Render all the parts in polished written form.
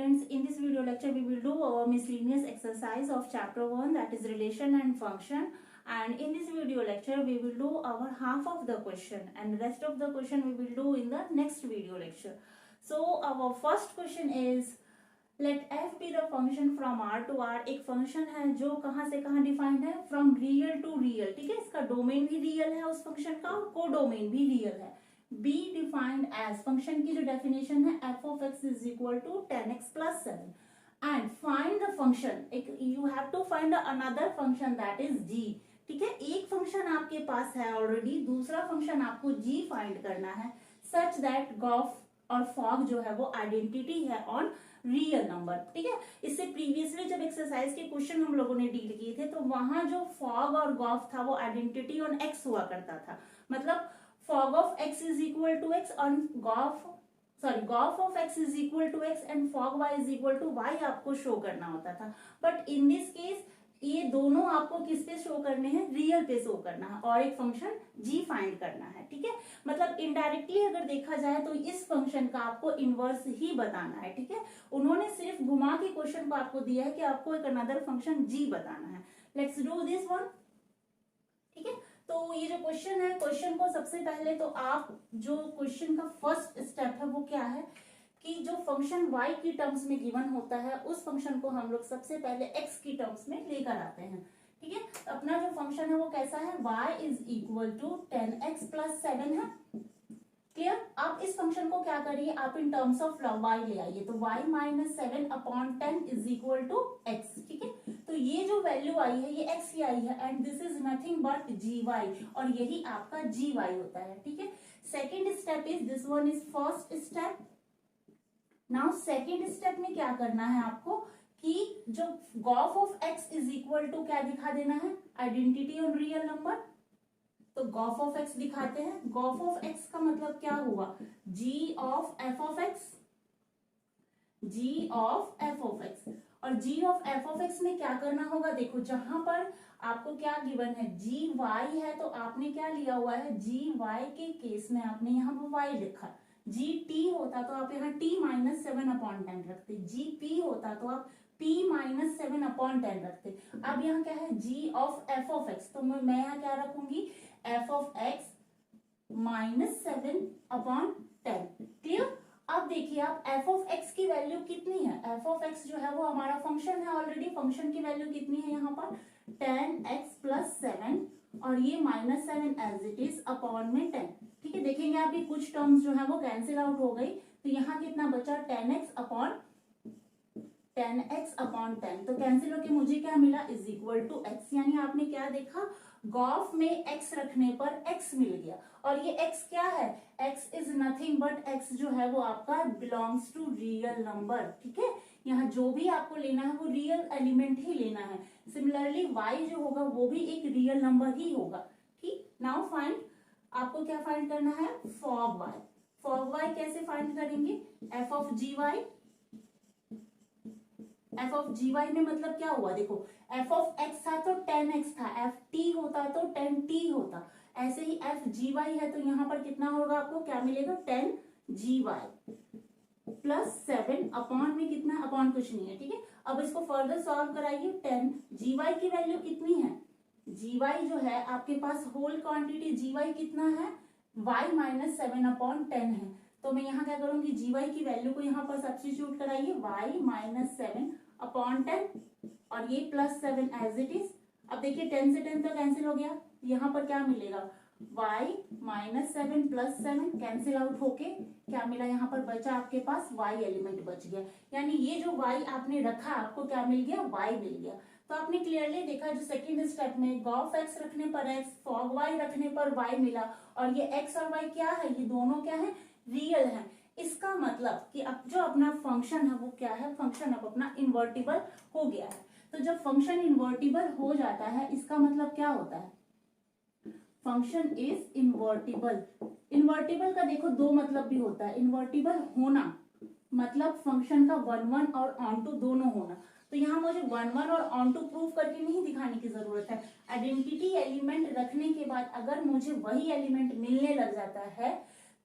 students, in this video lecture we will do our miscellaneous exercise of chapter 1, that is relation and function. And in this video lecture we will do our half of the question and rest of the question we will do in the next video lecture. So our first question is, let f be the function from r to r. एक function है जो कहाँ से कहाँ defined है, from real to real. ठीक है, इसका डोमेन भी रियल है उस फंक्शन का, को डोमेन भी रियल है. बी डिफाइंड एज, फंक्शन की जो डेफिनेशन है f of x is equal to 10x plus 7 and find the function. You have to find another function that is g. ठीक है, एक फंक्शन आपके पास है ऑलरेडी, दूसरा फंक्शन आपको g फाइंड करना है सच दैट गॉफ और फॉग जो है वो आइडेंटिटी है ऑन रियल नंबर. ठीक है, इससे प्रीवियसली जब एक्सरसाइज के क्वेश्चन हम लोगों ने डील किए थे तो वहां जो फॉग और गॉफ था वो आइडेंटिटी ऑन एक्स हुआ करता था. मतलब fog of x is equal to x and golf of x is equal to x and fog y is equal to y आपको शो करना होता था. बट इन दिस केस ये दोनों आपको किस पे शो करने हैं, रियल पे शो करना है और एक फंक्शन g फाइंड करना है. ठीक है, मतलब इनडायरेक्टली अगर देखा जाए तो इस फंक्शन का आपको इनवर्स ही बताना है. ठीक है, उन्होंने सिर्फ घुमा के क्वेश्चन को आपको दिया है कि आपको एक अनदर फंक्शन g बताना है. Let's do this one. ठीक है, तो ये जो क्वेश्चन है, क्वेश्चन को सबसे पहले तो आप जो क्वेश्चन का फर्स्ट स्टेप है वो क्या है कि जो फंक्शन y की टर्म्स में गिवन होता है उस फंक्शन को हम लोग सबसे पहले x की टर्म्स में लेकर आते हैं. ठीक है, अपना जो फंक्शन है वो कैसा है, y is equal to 10x plus 7 है. क्लियर. आप इस फंक्शन को क्या करिए, आप इन टर्म्स ऑफ y ले आइए. तो y minus 7 upon 10 is equal to x. ठीक है, तो ये जो वैल्यू आई है ये x की आई है and this is nothing but gy और यही आपका gy होता है. ठीक है, second step is this one is first step. Now second step में क्या करना है आपको कि जो gof of x is equal to क्या दिखा देना है, आइडेंटिटी ऑन रियल नंबर. तो गॉफ ऑफ एक्स दिखाते हैं. गॉफ ऑफ एक्स का मतलब क्या हुआ, g of f of x, g of f of x. और g of f of x में क्या करना होगा, देखो जहां पर आपको क्या गिवन है, gy है तो आपने क्या लिया हुआ है, gy के केस में आपने यहाँ पर y लिखा. gt होता तो आप यहाँ t माइनस 7 अपॉन 10 रखते. gp होता तो आप p माइनस 7 अपॉन 10 रखते. अब यहाँ क्या है, g of f of x, तो मैं यहाँ क्या रखूंगी, f of x minus 7 upon 10. Clear. अब देखिए आप f ऑफ x की वैल्यू कितनी है, f ऑफ x जो है वो हमारा फंक्शन है ऑलरेडी. फंक्शन की वैल्यू कितनी है यहाँ पर 10x प्लस 7 और ये minus 7 as it is upon में 10. ठीक है, देखेंगे आप ये कुछ टर्म्स जो है वो कैंसिल आउट हो गई. तो यहाँ कितना बचा, 10x अपॉन 10. तो कैंसिल होके मुझे क्या मिला, इज इक्वल टू x. यानी आपने क्या देखा, गॉफ में x रखने पर x मिल गया. और ये x क्या है, x is nothing but x जो है वो आपका बिलोंग्स टू रियल नंबर. ठीक है, यहाँ जो भी आपको लेना है वो रियल एलिमेंट ही लेना है. सिमिलरली y जो होगा वो भी एक रियल नंबर ही होगा. ठीक, नाउ फाइंड, आपको क्या फाइंड करना है, फॉग y. फॉग y कैसे फाइंड करेंगे, f of gy. f of gy में मतलब क्या हुआ, देखो f ऑफ x था तो 10x था, f t होता तो 10t होता. ऐसे ही f gy है तो यहाँ पर कितना होगा, आपको क्या मिलेगा, 10 gy प्लस 7 अपॉन में कितना, अपॉन कुछ नहीं है. ठीक है, अब इसको फर्दर सॉल्व कराइए. 10 gy की वैल्यू कितनी है, gy जो है आपके पास होल क्वांटिटी gy कितना है, y माइनस 7 अपॉन 10 है. तो मैं यहाँ क्या करूंगी, gy की वैल्यू को यहाँ पर सब्स्टिट्यूट कराइए, y माइनस 7 अपॉन 10 और ये प्लस 7 एज इट इज. अब देखिए 10 से 10 तो कैंसिल हो गया, यहाँ पर क्या मिलेगा, y minus 7 plus 7 cancel out होके क्या मिला, यहाँ पर बचा आपके पास y एलिमेंट बच गया. यानी ये जो y आपने रखा आपको क्या मिल गया, y मिल गया. तो आपने क्लियरली देखा जो सेकंड स्टेप में गॉफ x रखने पर x, फॉग y रखने पर y मिला और ये x और y क्या है, ये दोनों क्या है, रियल है. इसका मतलब कि अब जो अपना फंक्शन है वो क्या है, फंक्शन अब अपना इन्वर्टिबल हो गया है. तो जब फंक्शन इन्वर्टिबल हो जाता है इसका मतलब क्या होता है, फंक्शन इज इन्वर्टिबल. इन्वर्टिबल का देखो दो मतलब भी होता है. इन्वर्टिबल होना मतलब फंक्शन का 1 और ऑन टू दोनों होना. तो यहाँ मुझे 1 और ऑन टू प्रूव करके नहीं दिखाने की जरूरत है. आइडेंटिटी एलिमेंट रखने के बाद अगर मुझे वही एलिमेंट मिलने लग जाता है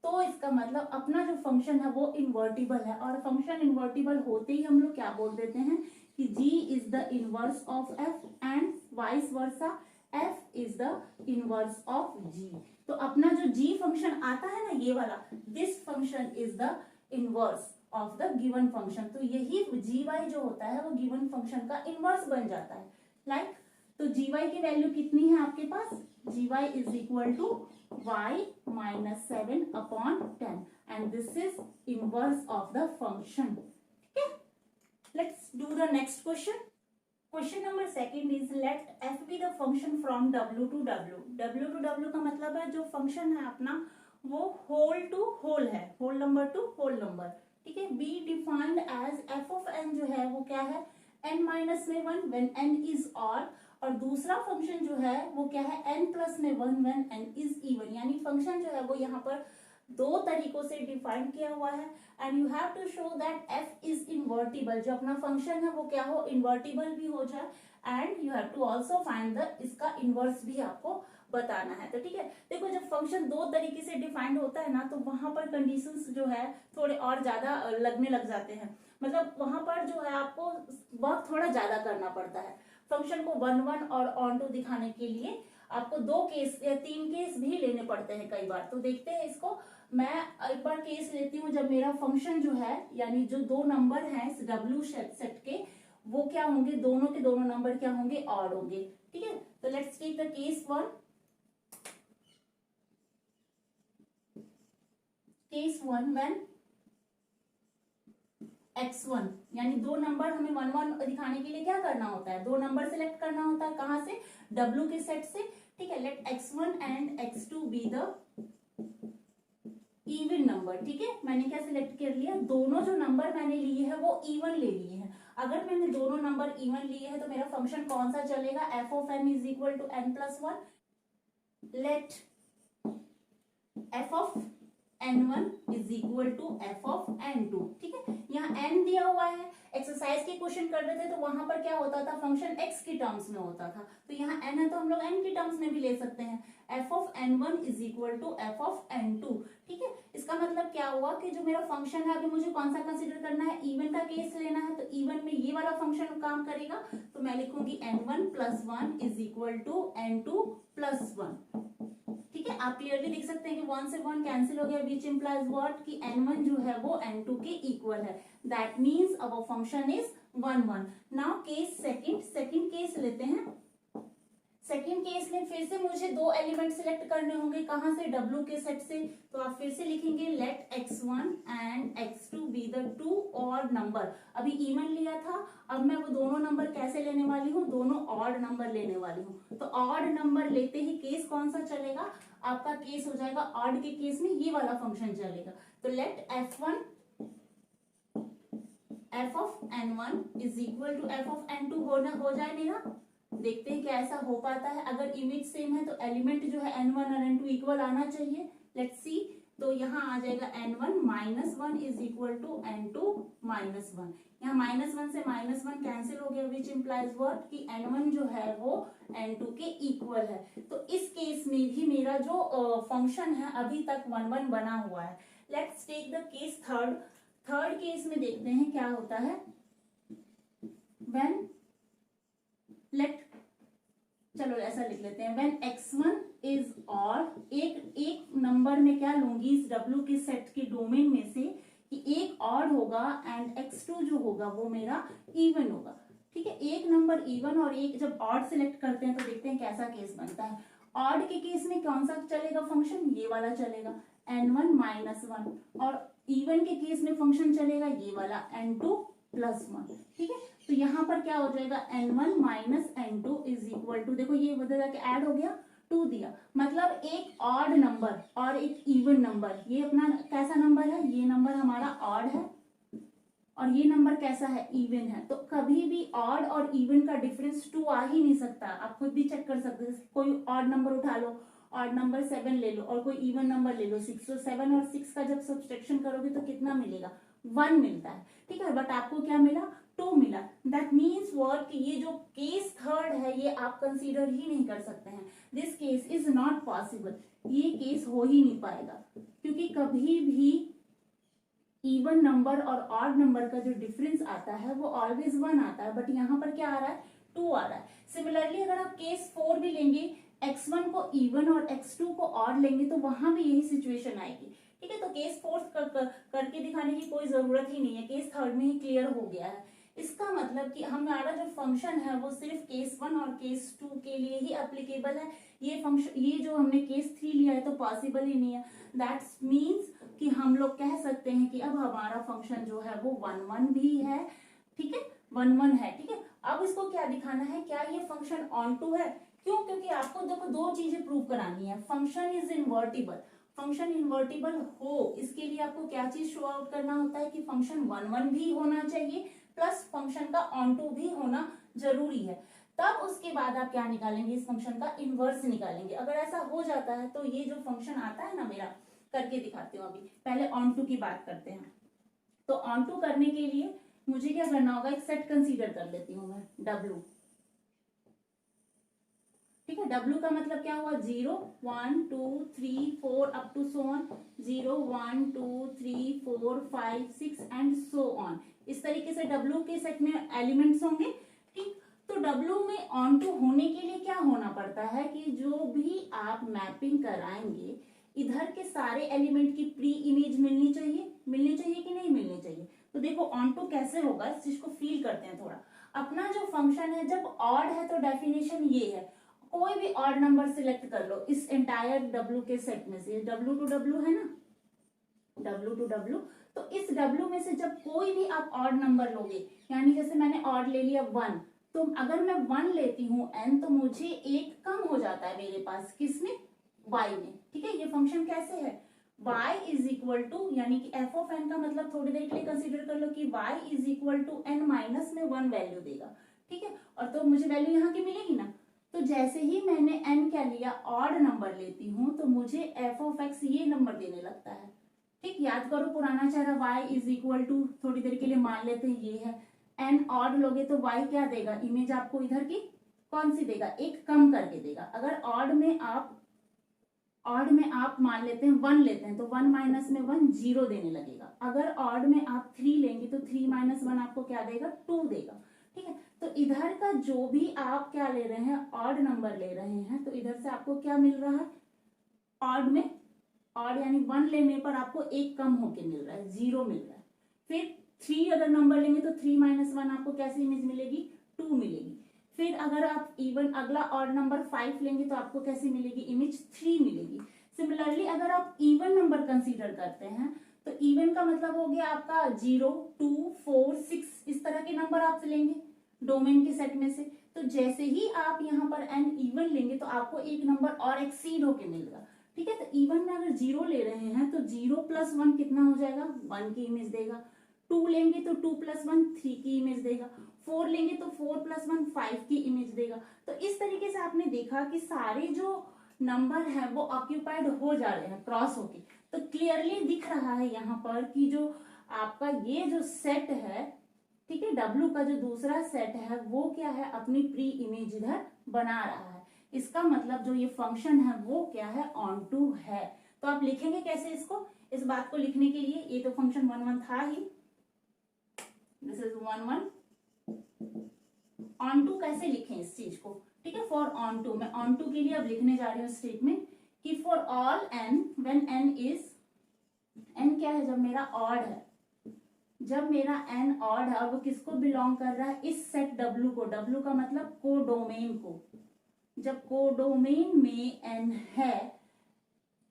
तो इसका मतलब अपना जो फंक्शन है वो इन्वर्टिबल है, और फंक्शन इन्वर्टिबल होते ही हम लोग क्या बोल देते हैं कि g is the inverse of f and vice versa f is the inverse of g। तो अपना जो g फंक्शन आता है ना, ये वाला, this function is the inverse of the given function. तो यही gy जो होता है वो गिवन फंक्शन का इनवर्स बन जाता है। लाइक तो gy की वैल्यू कितनी है आपके पास, gy is equal to y minus 7 upon 10 and this is inverse of the function. ठीक है, let's do the next question. Question number second is let f be the function from w to w। w to w का मतलब है जो function है अपना वो whole to whole है, whole number to whole number. ठीक है, be defined as f of n जो है वो क्या है, n माइनस में 1 व्हेन n इज ऑड, और दूसरा फंक्शन जो है वो क्या है, n प्लस में 1 व्हेन n इज इवन। यानी फंक्शन जो है वो यहाँ पर दो तरीकों से डिफाइन किया हुआ है and you have to show that f is invertible, जो अपना फंक्शन है वो क्या हो, इन्वर्टिबल भी हो जाए, and you have to also find the इसका इनवर्स भी आपको बताना है। तो ठीक है, देखो जब फंक्शन दो तरीके से डिफाइंड होता है ना, तो वहां पर कंडीशंस जो है थोड़े और ज्यादा लगने लग जाते हैं, मतलब वहां पर जो है आपको वर्क थोड़ा ज्यादा करना पड़ता है। फंक्शन को 1 1 और ऑन टू दिखाने के लिए आपको 2 केस या 3 केस भी लेने पड़ते हैं कई बार। तो देखते हैं इसको, मैं एक बार केस लेती हूँ जब मेरा फंक्शन जो है, यानी जो दो नंबर हैं इस W सेट के, वो क्या होंगे, दोनों के दोनों नंबर क्या होंगे, ऑड होंगे। ठीक है, तो let's take the case 1। Case 1 when x1, यानी दो नंबर हमें 1 1 दिखाने के लिए क्या करना होता है, दो नंबर सिलेक्ट करना होता है, कहां से, W के सेट से। ठीक है, let x1 and x2 be the even number. ठीक है, मैंने क्या सिलेक्ट कर लिया, दोनों जो नंबर मैंने लिए हैं वो इवन ले लिए हैं। अगर मैंने दोनों नंबर इवन लिए हैं तो मेरा फंक्शन कौन सा चलेगा, f of n is equal to n plus 1। Let f of n1 is equal to f of n2। ठीक है, यहाँ n दिया हुआ है, एक्सरसाइज के क्वेश्चन कर रहे थे तो वहां पर क्या होता था, फंक्शन x की टर्म्स में होता था, तो यहाँ n है तो हम लोग n की टर्म्स में भी ले सकते हैं, f of n1 is equal to f of n2। ठीक है, इसका मतलब क्या हुआ कि जो मेरा फंक्शन है अभी मुझे कौन सा कंसीडर करना है, इवन का केस लेना है, तो इवन में ये वाला फंक्शन काम करेगा, तो मैं लिखूंगी n1 plus 1 is equal to n2 plus 1। ठीक है, आप क्लियरली देख सकते हैं कि 1 से 1 कैंसिल हो गया, विच इंप्लाइज व्हाट कि n1 जो है वो n2 के इक्वल है, that means our function is 1 1। Now case second case लेते हैं। सेकंड केस में फिर से मुझे दो एलिमेंट सिलेक्ट करने होंगे, कहां से, W के सेट से, तो आप फिर से लिखेंगे let x1 and x2 be the two odd number. अभी इवन लिया था, अब मैं वो दोनों नंबर कैसे लेने वाली हूँ, दोनों ऑड नंबर लेने वाली हूँ। तो ऑड नंबर लेते ही केस कौन सा चलेगा, आपका केस हो जाएगा ऑड के केस में ये वाला फंक्शन चलेगा। तो let f1 f of n1 is equal to f of n2 हो जाए मेरा। देखते हैं क्या ऐसा हो पाता है, अगर इमेज सेम है तो एलिमेंट जो है n1 और n2 इक्वल आना चाहिए। लेट्स सी, तो यहाँ आ जाएगा n1 minus 1 is equal to n2 minus 1। यहाँ माइनस 1 से माइनस 1 कैंसिल हो गया, विच इंप्लाइज व्हाट कि n1 जो है वो n2 के इक्वल है। तो इस केस में भी मेरा जो फंक्शन है अभी तक 1 1 बना हुआ है। Let's take the case third case में देखते हैं क्या होता है। व्हेन चलो ऐसा लिख लेते हैं, व्हेन x1 इज ऑड, एक नंबर में क्या लूंगी इस W के सेट के डोमेन में से कि एक ऑड होगा एंड x2 जो होगा वो मेरा इवन होगा। ठीक है, एक नंबर इवन और एक जब ऑड सिलेक्ट करते हैं तो देखते हैं कैसा केस बनता है। ऑड के केस में कौन सा चलेगा फंक्शन, ये वाला चलेगा n1 माइनस 1, और इवन के केस में फंक्शन चलेगा ये वाला n2 प्लस 1। ठीक है, तो यहाँ पर क्या हो जाएगा n1 minus n2 is equal to, देखो ये बदल जाके ऐड हो गया, 2 दिया, मतलब एक ऑड नंबर और एक इवन नंबर। ये अपना कैसा नंबर है, ये नंबर हमारा ऑड है और ये नंबर कैसा है, इवन है। तो कभी भी ऑड और इवन का डिफरेंस 2 आ ही नहीं सकता, आप खुद भी चेक कर सकते हैं। कोई ऑड नंबर उठा लो, ऑड नंबर 7 ले लो, और कोई इवन नंबर ले लो 6, तो 7 और 6 का जब सब्सट्रैक्शन करोगे तो कितना मिलेगा, 1 मिलता है। ठीक है, बट आपको क्या मिला, 2 2 मिला, दैट मीन्स व्हाट कि ये जो केस थर्ड है ये आप कंसीडर ही नहीं कर सकते हैं. This case is not possible. ये केस हो ही नहीं पाएगा, क्योंकि कभी भी इवन नंबर और ऑड नंबर का जो डिफरेंस आता है वो ऑलवेज 1 आता है, बट यहाँ पर क्या आ रहा है, 2 आ रहा है. सिमिलरली अगर आप केस 4 भी लेंगे, x1 को इवन और x2 को ऑड लेंगे तो वहां भी यही सिचुएशन आएगी. ठीक है, तो केस 4 करके दिखाने की कोई जरूरत ही नहीं है, केस थर्ड में ही क्लियर हो गया है. इसका मतलब कि हमारा जो फंक्शन है वो सिर्फ केस 1 और केस 2 के लिए ही एप्लीकेबल है. ये फंक्शन, ये जो हमने केस 3 लिया है तो पॉसिबल ही नहीं है. दैट्स मीन्स कि हम लोग कह सकते हैं कि अब हमारा फंक्शन जो है वो 1 1 भी है. ठीक है, 1 1 है. ठीक है, अब इसको क्या दिखाना है, क्या ये फंक्शन ऑन टू है. क्यों, क्योंकि आपको देखो दो चीजें प्रूव करानी है. Function is invertible, function invertible हो इसके लिए आपको क्या चीज शो आउट करना होता है कि फंक्शन 1 1 भी होना चाहिए प्लस फंक्शन का ऑन टू भी होना जरूरी है. तब उसके बाद आप क्या निकालेंगे, इस फंक्शन का इनवर्स निकालेंगे. अगर ऐसा हो जाता है तो ये जो फंक्शन आता है ना, मेरा करके दिखाती हूँ. अभी पहले ऑन टू की बात करते हैं. तो ऑन टू करने के लिए मुझे क्या करना होगा, एक सेट कंसीडर कर लेती हूँ मैं, W. ठीक है, W का मतलब क्या हुआ, 0 1 2 3 4 up to so on, 0 1 2 3 4 5 6 and so on. इस तरीके से W के सेट में एलिमेंट्स होंगे. ठीक, तो W में ऑन टू होने के लिए क्या होना पड़ता है कि जो भी आप मैपिंग कराएंगे इधर के सारे एलिमेंट की प्री इमेज मिलनी चाहिए. मिलनी चाहिए कि नहीं मिलनी चाहिए. तो देखो ऑन टू कैसे होगा, इस चीज को फील करते हैं थोड़ा. अपना जो फंक्शन है जब ऑड है तो डेफिनेशन ये है, कोई भी ऑड नंबर सिलेक्ट कर लो इस एंटायर W के सेट में से. W टू W है ना, W टू W. तो इस W में से जब कोई भी आप ऑड नंबर लोगे, यानी जैसे मैंने ऑड ले लिया 1, तो अगर मैं 1 लेती हूँ n, तो मुझे एक कम हो जाता है मेरे पास, किसमें, y में. ठीक है, ये फंक्शन कैसे है, y इज इक्वल टू, यानी कि f ऑफ n का मतलब थोड़ी देर के लिए कंसीडर कर लो कि y is equal to n minus में 1 वैल्यू देगा. ठीक है, और तो मुझे वैल्यू यहाँ की मिलेगी ना. तो जैसे ही मैंने n क्या लिया, ऑड नंबर लेती हूँ, तो मुझे f ऑफ x ये नंबर देने लगता है. ठीक, याद करो पुराना चेहरा, y इज इक्वल टू, थोड़ी देर के लिए मान लेते हैं ये है, n ऑड लोगे तो y क्या देगा, इमेज आपको इधर की कौन सी देगा, एक कम करके देगा. अगर ऑड में आप मान लेते हैं 1 लेते हैं तो 1 माइनस में 1 0 देने लगेगा. अगर ऑड में आप 3 लेंगे तो 3 माइनस 1 आपको क्या देगा, 2 देगा. ठीक है, तो इधर का जो भी आप क्या ले रहे हैं, ऑड नंबर ले रहे हैं, तो इधर से आपको क्या मिल रहा है, ऑड में, ऑड यानी 1 लेने पर आपको एक कम होके मिल रहा है, 0 मिल रहा है. फिर 3 अगर नंबर लेंगे तो 3 माइनस 1 आपको कैसी इमेज मिलेगी, 2 मिलेगी. फिर अगर आप इवन अगला ऑड नंबर 5 लेंगे तो आपको कैसी मिलेगी, इमेज 3 मिलेगी. सिमिलरली अगर आप इवन नंबर कंसीडर करते हैं तो इवन का मतलब हो गया आपका 0 2 4 6, इस तरह के नंबर आप लेंगे डोमेन के सेट में से. तो जैसे ही आप यहाँ पर n इवन लेंगे तो आपको एक नंबर और एक्सीड होके मिलेगा. ठीक है, तो इवन में अगर 0 ले रहे हैं तो 0 प्लस 1 कितना हो जाएगा, 1 की इमेज देगा. 2 लेंगे तो 2 प्लस 1 3 की इमेज देगा. 4 लेंगे तो 4 प्लस 1 5 की इमेज देगा. तो इस तरीके से आपने देखा कि सारे जो नंबर है वो ऑक्यूपाइड हो जा रहे हैं क्रॉस होके. तो क्लियरली दिख रहा है यहाँ पर कि जो आपका ये जो सेट है, ठीक है, W का जो दूसरा सेट है वो क्या है, अपनी प्री इमेज इधर बना रहा है. इसका मतलब जो ये फंक्शन है वो क्या है, ऑन टू है. तो आप लिखेंगे कैसे इसको, इस बात को लिखने के लिए, ये तो फंक्शन 1 1 था ही, दिस इज 1 1. ऑन टू कैसे लिखें इस चीज को, ठीक है, फॉर ऑन टू. मैं ऑन टू के लिए अब लिखने जा रही हूँ स्टेटमेंट कि for all n when n is, n क्या है, जब मेरा ऑड है, जब मेरा n ऑड है और वो किसको बिलोंग कर रहा है, इस सेट W को. W का मतलब कोडोमेन को. जब कोडोमेन में n है,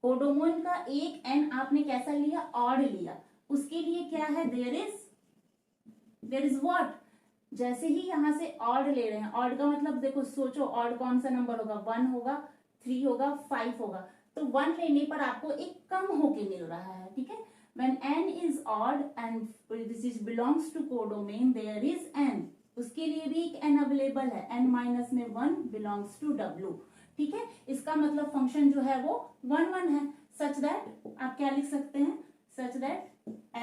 कोडोमेन का एक n आपने कैसा लिया, ऑड लिया, उसके लिए क्या है, देयर इज व्हाट, जैसे ही यहां से ऑड ले रहे हैं, ऑड का मतलब देखो सोचो, ऑड कौन सा नंबर होगा, 1 होगा, 3 होगा, 5 होगा. तो 1 लेने पर आपको एक कम होके मिल रहा है. ठीक है, when n is odd and this is belongs to codomain, there is n, उसके लिए भी एक n अवेलेबल है, n माइनस में 1 belongs to W. ठीक है, इसका मतलब फंक्शन जो है वो 1 1 है. सच दैट आप क्या लिख सकते हैं, such that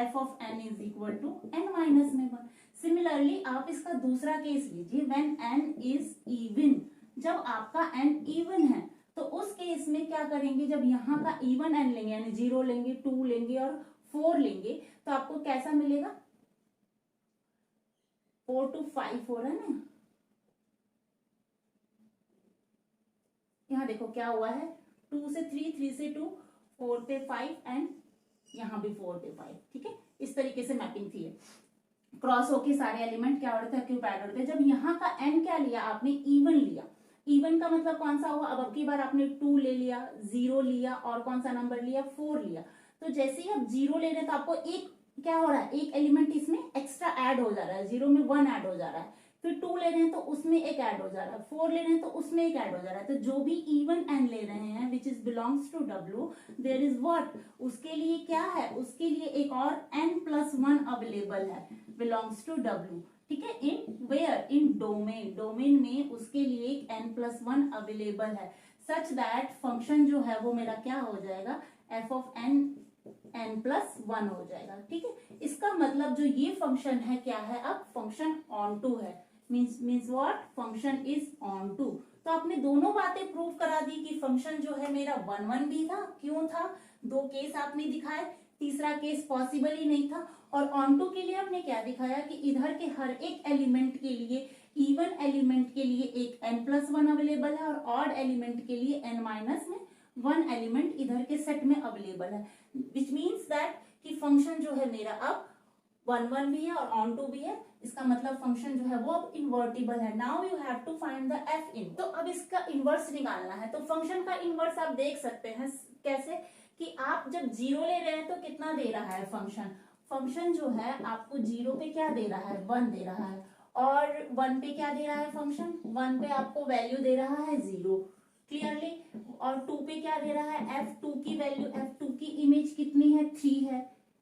f of n is equal to n minus में 1. सिमिलरली आप इसका दूसरा केस लीजिए, व्हेन n इज इवन, जब आपका n इवन है तो उस केस में क्या करेंगे, जब यहाँ का इवन n लेंगे यानी 0 लेंगे, 2 लेंगे और 4 लेंगे तो आपको कैसा मिलेगा, 4 to 5 हो रहा है ना, यहाँ देखो क्या हुआ है, 2 से 3, 3 से 2, 4 पे 5 एंड यहाँ भी 4 पे 5, ठीक है, इस तरीके से मैपिंग थी। क्रॉस होके सारे एलिमेंट क्या हो रहे थे, ऑक्यूपाइड हो रहे थे। जब यहाँ का n क्या लिया आपने, इवन लिया, इवन का मतलब कौन सा हुआ, अब की बार आपने 2 ले लिया, 0 लिया और कौन सा नंबर लिया, 4 लिया। तो जैसे ही आप 0 ले रहे हैं तो आपको एक क्या हो रहा है, एक एलिमेंट इसमें एक्स्ट्रा ऐड हो जा रहा है, 0 में 1 ऐड हो जा रहा है, फिर 2 ले रहे हैं तो उसमें एक ऐड हो जा रहा है, 4 ले रहे हैं तो उसमें एक ऐड हो जा रहा है। तो जो भी इवन n ले रहे हैं which is belongs to W, there is what, उसके लिए क्या है, उसके लिए एक और n+1 अवेलेबल है, बिलोंग्स टू W, ठीक है। In where, in domain, domain में उसके लिए एक n+1 अवेलेबल है, सच दैट फंक्शन जो है वो मेरा क्या हो जाएगा, f of n+1 हो जाएगा, ठीक है। इसका मतलब जो ये फंक्शन है क्या है, अब फंक्शन ऑन टू है, means what, function is onto. तो आपने दोनों बातें प्रूव करा दी कि फंक्शन जो है मेरा 1 1 भी था, क्यों था, 2 केस आपने दिखाए, तीसरा केस पॉसिबल ही नहीं था। और ऑन टू के लिए आपने क्या दिखाया कि इधर के हर एक एलिमेंट के लिए, इवन एलिमेंट के लिए एक n+1 अवेलेबल है और ऑड एलिमेंट के लिए n-1 एलिमेंट इधर के सेट में अवेलेबल है, विच मीन्स दैट कि फंक्शन जो है मेरा अब 1 1 भी है और ऑन टू भी है। इसका मतलब फंक्शन जो है वो अब इन्वर्टिबल है। Now you have to find the F in. तो अब इसका इनवर्स निकालना है। तो फंक्शन का इनवर्स आप देख सकते हैं कैसे, कि आप जब 0 ले रहे हैं तो कितना दे रहा है फंक्शन, फंक्शन जो है आपको 0 पे क्या दे रहा है, 1 दे रहा है, और 1 पे क्या दे रहा है फंक्शन, 1 पे आपको वैल्यू दे रहा है 0 क्लियरली, और 2 पे क्या दे रहा है, f2 की वैल्यू, f2 की इमेज कितनी है, 3 है,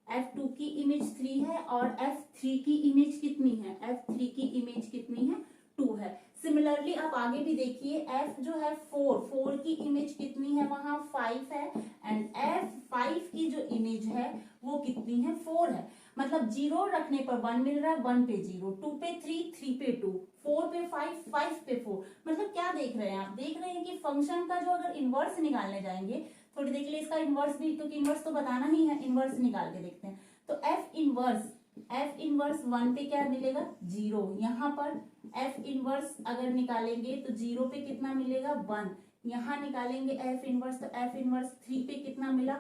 f2 की इमेज 3 है, और f3 की इमेज कितनी है, f3 की इमेज कितनी है, 2 है। सिमिलरली आप आगे भी देखिए, f जो है 4 की इमेज कितनी है, वहां 5 है, एंड f5 की जो इमेज है वो कितनी है, 4 है। मतलब 0 रखने पर 1 मिल रहा है, 1 पे 0, 2 पे 3, 3 पे 2, 4 पे 5, 5 पे 4। मतलब क्या देख रहे हैं आप, देख रहे हैं कि फंक्शन का जो अगर इनवर्स निकालने जाएंगे, थोड़ी देख लिए इसका इनवर्स भी, क्योंकि इनवर्स तो बताना ही है, इनवर्स निकाल के देखते हैं। तो f इनवर्स 1 पे क्या मिलेगा, 0, यहाँ पर f इनवर्स अगर निकालेंगे तो 0 पे कितना मिलेगा, 1, यहाँ निकालेंगे f इनवर्स तो f इनवर्स 3 पे कितना मिला,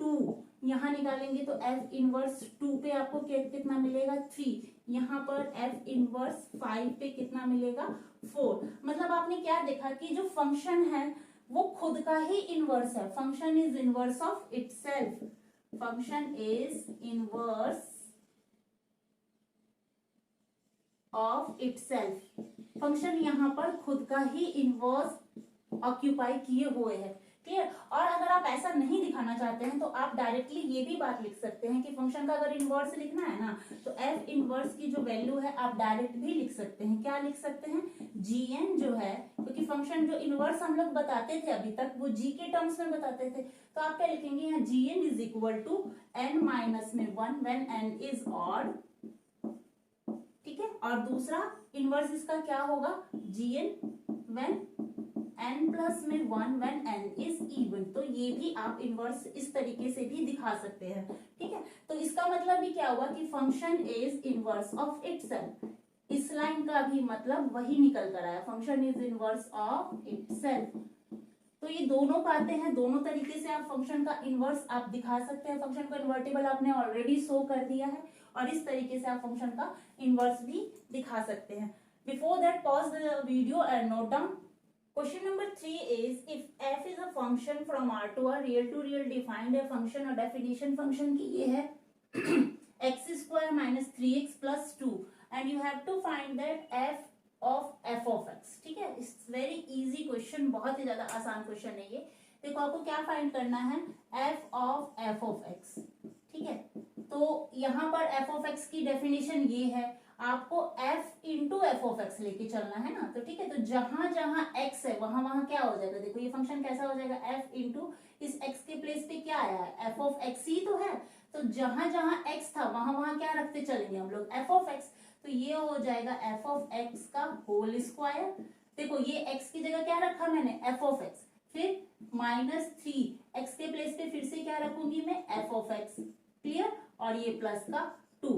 2, यहाँ निकालेंगे तो f इनवर्स 2 पे आपको कितना मिलेगा, 3, यहाँ पर f इनवर्स 5 पे कितना मिलेगा, 4। मतलब आपने क्या देखा कि जो फंक्शन है वो खुद का ही इनवर्स है, function is inverse of itself, function is inverse of itself, function यहाँ पर खुद का ही इनवर्स ऑक्यूपाई किए हुए है, क्लियर। और अगर आप ऐसा नहीं दिखाना चाहते हैं तो आप डायरेक्टली ये भी बात लिख सकते हैं कि फंक्शन का अगर इनवर्स लिखना है ना तो f इनवर्स की जो वैल्यू है आप डायरेक्ट भी लिख सकते हैं, क्या लिख सकते हैं, gn जो है, क्योंकि फंक्शन जो इनवर्स हम लोग बताते थे अभी तक वो g के टर्म्स में बताते थे, तो आप क्या लिखेंगे यहाँ, gn is equal to n-1 when n is odd, ठीक है। और दूसरा इनवर्स इसका क्या होगा, gn when n+1 when n is even. तो ये भी आप इनवर्स इस तरीके से भी दिखा सकते हैं, ठीक है। तो इसका मतलब भी क्या हुआ कि function is inverse of itself, इस लाइन का भी मतलब वही निकल कर आया, function is inverse of itself. तो ये दोनों बातें हैं, दोनों तरीके से आप फंक्शन का इनवर्स आप दिखा सकते हैं। फंक्शन का इन्वर्टिबल आपने ऑलरेडी शो कर दिया है, और इस तरीके से आप फंक्शन का इनवर्स भी दिखा सकते हैं। Before that pause the video and note down. Question number 3 is, if f is a function from R to R, real to real defined है function, और definition function की ये है x square minus 3x plus 2, and you have to find that f of x, ठीक है। It's very easy question, बहुत ही ज्यादा आसान क्वेश्चन है ये। देखो आपको क्या फाइंड करना है, f of x, ठीक है। तो यहाँ पर f of x की डेफिनेशन ये है, आपको f into F of x लेके चलना है ना, तो ठीक है। तो जहां जहां x है वहां वहां क्या हो जाएगा, देखो ये फंक्शन कैसा हो जाएगा, f इंटू इस x के प्लेस पे क्या आया है, एफ ऑफ एक्स ही तो है, तो जहां जहां x था वहां वहां क्या रखते चलेंगे हम लोग, एफ ऑफ एक्स। तो ये हो जाएगा एफ ऑफ एक्स का होल स्क्वायर। देखो ये x की जगह क्या रखा मैंने, एफ ऑफ एक्स, फिर -3 x के प्लेस पे फिर से क्या रखूंगी मैं, एफ ऑफ एक्स, क्लियर, और ये प्लस का 2।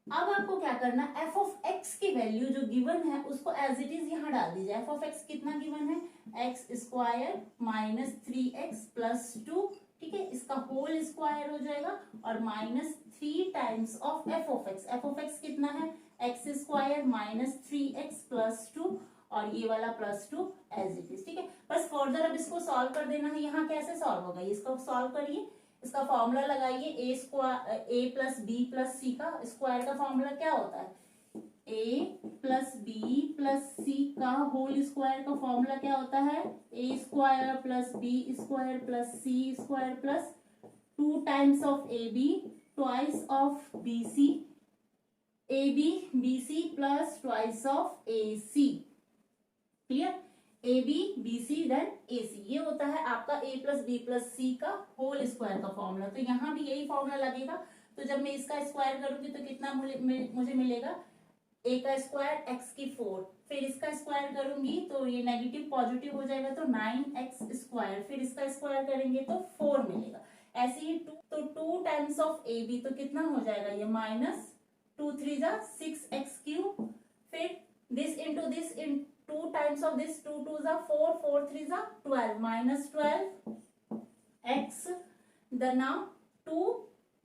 अब आपको क्या करना, एफ ऑफ एक्स की वैल्यू जो गिवन है उसको एज इट इज यहाँ डाल दीजिए। एफ ऑफ एक्स कितना गिवन है, एक्स स्क्वायर -3x प्लस 2, ठीक है, इसका होल स्क्वायर हो जाएगा और -3 times of F of x. F of x कितना है, एक्स स्क्वायर -3x प्लस 2 और ये वाला प्लस 2 एज इट इज, ठीक है। बस फर्दर अब इसको सॉल्व कर देना है। यहाँ कैसे सॉल्व होगा, इसको सॉल्व करिए, इसका फॉर्मूला लगाइए, A square A plus B plus C का स्क्वायर का फॉर्मूला क्या होता है, A plus B plus C का होल स्क्वायर का फॉर्मूला क्या होता है, A square plus B square plus C square plus 2 times of A B twice of B C, A B B C plus twice of A C, clear, A B B C then A C, ये होता है आपका ए plus B plus C का whole square का formula. तो यहाँ भी यही फॉर्मूला लगेगा। तो जब मैं इसका स्क्वायर करूंगी तो कितना मुझे मिलेगा, ए का स्क्वायर एक्स की 4, फिर इसका स्क्वायर करूंगी तो ये नेगेटिव पॉजिटिव हो जाएगा तो 9x स्क्वायर, फिर इसका स्क्वायर करेंगे तो 4 मिलेगा। ऐसे ही 2, तो 2 टाइम्स ऑफ ए बी तो कितना हो जाएगा, ये -2 3 जा 6x क्यूब, फिर this into this in 2 times of this 2 2 जा 4 4 3 जा 12 -12x। देन नाउ 2,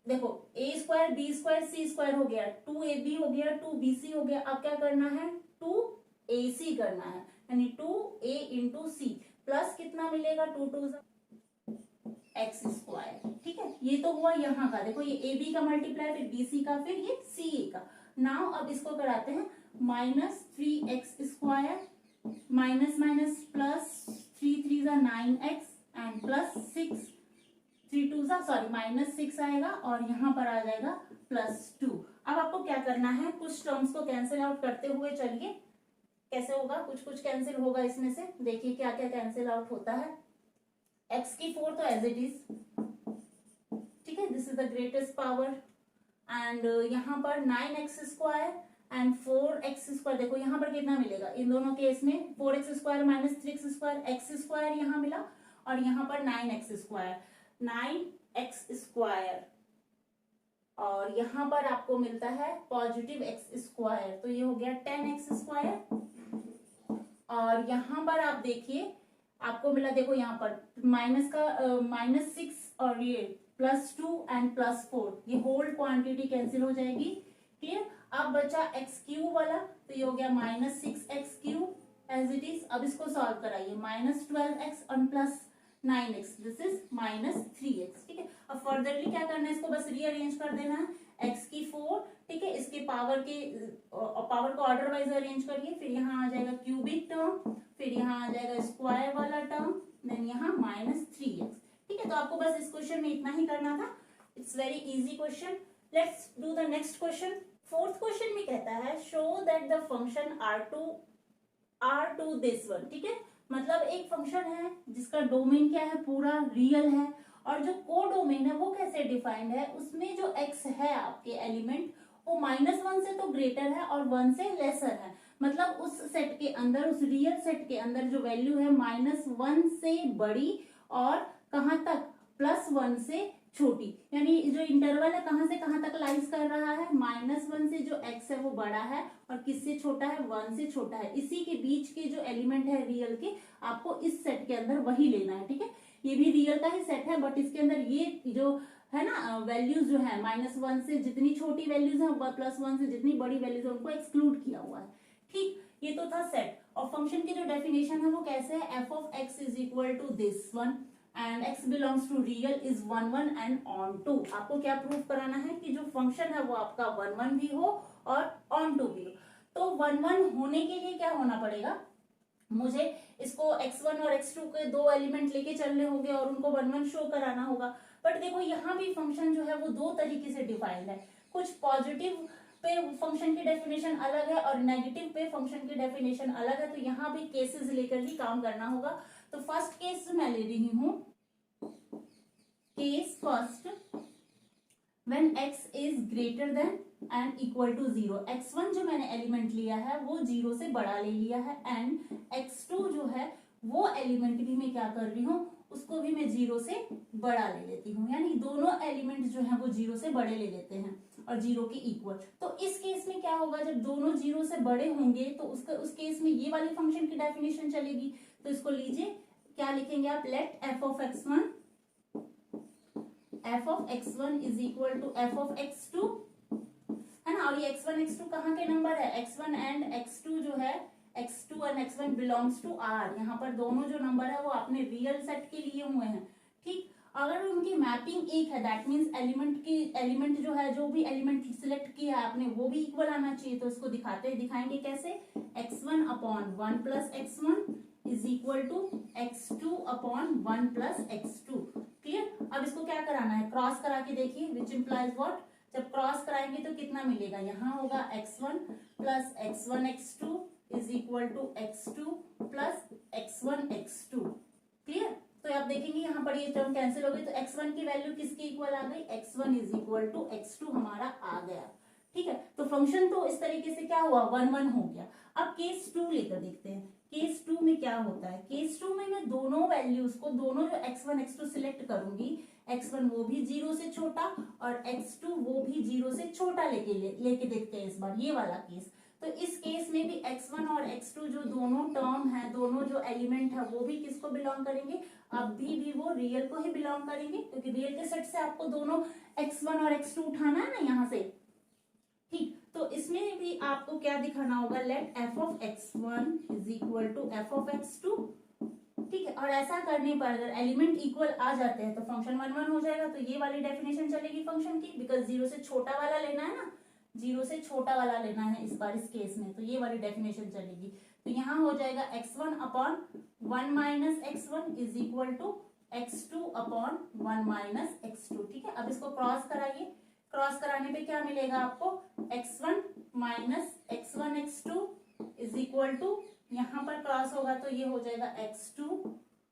देखो ए स्क्वायर बी स्क्वायर सी स्क्वायर हो गया, 2ab हो गया, 2bc हो गया। अब क्या करना है, 2ac करना है, यानी 2a इंटू सी प्लस कितना मिलेगा, 2 2 एक्स स्क्वायर, ठीक है। ये तो हुआ यहाँ का, देखो ये ab का मल्टीप्लाई, फिर bc का, फिर ये ca का। नाउ अब इसको कराते हैं, -3x square minus minus plus 3 3 जा 9x एंड प्लस 6 3 2 जा -6 आएगा और यहाँ पर आ जाएगा +2। अब आपको क्या करना है, कुछ टर्म्स को कैंसिल आउट करते हुए चलिए, कैसे होगा, कुछ कुछ कैंसिल होगा इसमें से, देखिए क्या क्या कैंसिल आउट होता है। x की 4 तो एज इट इज, ठीक है, this is the greatest power, and यहाँ पर 9x square and 4x square, देखो यहाँ पर कितना मिलेगा, इन दोनों केस में 4x square -3x square, x square यहाँ मिला और यहाँ पर 9x स्क्वायर, 9x स्क्वायर, और यहाँ पर आपको मिलता है पॉजिटिव x स्क्वायर, तो ये हो गया 10x स्क्वायर। और यहाँ पर आप देखिए आपको मिला, देखो यहाँ पर माइनस का -6 और ये +2 एंड +4, ये होल क्वांटिटी कैंसिल हो जाएगी, क्लियर। अब बचा x क्यूब वाला, तो ये हो गया -6x cube as it is. अब इसको सॉल्व कराइए, -12x और +9x, दिस इज -3x, ठीक है। अब फर्दरली क्या करना है, इसको बस रीअरेंज कर देना है, x की 4, ठीक है, इसके पावर को ऑर्डर वाइज अरेंज करिए, फिर यहाँ आ जाएगा क्यूबिक टर्म, फिर यहाँ आ जाएगा स्क्वायर वाला टर्म, देन यहाँ -3x, ठीक है। तो आपको बस इस क्वेश्चन में इतना ही करना था, it's very easy question. Let's do the next question. Fourth question में कहता है, show that the function R2 this one, ठीक है, मतलब एक फंक्शन है जिसका डोमेन क्या है, पूरा रियल है, और जो को डोमेन है वो कैसे डिफाइंड है, उसमें जो x है आपके एलिमेंट वो -1 से तो ग्रेटर है और 1 से लेसर है, मतलब उस सेट के अंदर, उस रियल सेट के अंदर जो वैल्यू है -1 से बड़ी और कहां तक, +1 से छोटी, यानी जो इंटरवल है कहां से कहां तक लाइज कर रहा है, -1 से जो x है वो बड़ा है और किससे छोटा है, 1 से छोटा है, इसी के बीच के जो एलिमेंट है रियल के, आपको इस सेट के अंदर वही लेना है, ठीक है। ये भी रियल का ही सेट है, बट इसके अंदर ये जो है ना वैल्यूज जो है, -1 से जितनी छोटी वैल्यूज है, +1 से जितनी बड़ी वैल्यूज है, उनको एक्सक्लूड किया हुआ है, ठीक। ये तो था सेट। और फंक्शन की जो डेफिनेशन है वो कैसे है, f of x is equal to this one and x belongs to real is 1 1 and onto. आपको क्या प्रूव कराना है कि जो फंक्शन है वो आपका 1 1 भी हो और ऑन टू भी हो। तो 1 1 होने के लिए क्या होना पड़ेगा, मुझे इसको x1 और x2 के दो एलिमेंट लेके चलने होंगे और उनको 1 1 शो कराना होगा। बट देखो यहाँ भी फंक्शन जो है वो दो तरीके से डिफाइंड है, कुछ पॉजिटिव पे फंक्शन की डेफिनेशन अलग है और नेगेटिव पे फंक्शन की डेफिनेशन अलग है, तो यहाँ भी केसेस लेकर ही काम करना होगा। तो फर्स्ट केस मैं ले रही हूं, case first, when x is greater than and equal to 0। x1 जो मैंने एलिमेंट लिया है वो 0 से बड़ा ले लिया है, एंड x2 जो है वो एलिमेंट भी मैं क्या कर रही हूँ, उसको भी मैं 0 से बड़ा ले लेती हूँ, यानी दोनों एलिमेंट जो है वो 0 से बड़े ले लेते हैं और 0 के इक्वल। तो इस केस में क्या होगा, जब दोनों 0 से बड़े होंगे तो उस केस में ये वाली फंक्शन की डेफिनेशन चलेगी। तो इसको लीजिए, क्या लिखेंगे आप, let f of x1 is equal to f of x2, है ना। और ये x1 x2 कहाँ के नंबर है, x1 एंड x2 जो है, x2 and x1 belongs to R। यहाँ पर दोनों जो नंबर है वो आपने रियल सेट के लिए हुए हैं, ठीक। अगर उनकी मैपिंग एक है, दैट मीन्स एलिमेंट जो है, जो भी एलिमेंट सिलेक्ट किया है आपने वो भी इक्वल आना चाहिए। तो इसको दिखाएंगे कैसे, x1 upon 1 plus x1 is equal to x2 upon 1 plus x2। Clear. अब इसको क्या कराना है, क्रॉस करा के देखिए, विच इम्प्लाइज व्हाट, जब क्रॉस कराएंगे तो कितना मिलेगा, यहाँ होगा x1 plus x1 x2 is equal to x2 plus x1 x2। Clear. तो आप देखेंगे यहाँ पर ये टर्म कैंसिल हो गई, तो x1 की वैल्यू किसके इक्वल आ गई, x1 is equal to x2 हमारा आ गया, ठीक है। तो फंक्शन तो इस तरीके से क्या हुआ, 1 1 हो गया। अब केस 2 लेकर देखते हैं, केस 2 में क्या होता है। केस 2 में मैं दोनों वैल्यूज को, दोनों जो x1 x2 सिलेक्ट करूंगी, x1 वो भी 0 से छोटा और x2 वो भी 0 से छोटा लेके देखते हैं इस बार ये वाला केस। तो इस केस में भी x1 और x2 जो दोनों टर्म है, दोनों जो एलिमेंट है वो भी किसको बिलोंग करेंगे, अभी भी वो रियल को ही बिलोंग करेंगे, क्योंकि रियल के सेट से आपको दोनों x1 और x2 उठाना है ना यहाँ से, ठीक। तो इसमें भी आपको क्या दिखाना होगा, let f of x1 is equal to f of x2, ठीक है। और ऐसा करने पर अगर एलिमेंट इक्वल आ जाते हैं तो फंक्शन 1 1 हो जाएगा। तो ये वाली डेफिनेशन चलेगी फंक्शन की, बिकॉज 0 से छोटा वाला लेना है ना, 0 से छोटा वाला लेना है इस बार इस केस में, तो ये वाली डेफिनेशन चलेगी। तो यहाँ हो जाएगा x1 upon 1 minus x1 is equal to x2 upon 1 minus x2, ठीक है। अब इसको क्रॉस कराइए, क्रॉस कराने पे क्या मिलेगा आपको, x1 minus x1 x2 is equal to, यहाँ पर क्रॉस होगा तो ये हो जाएगा x2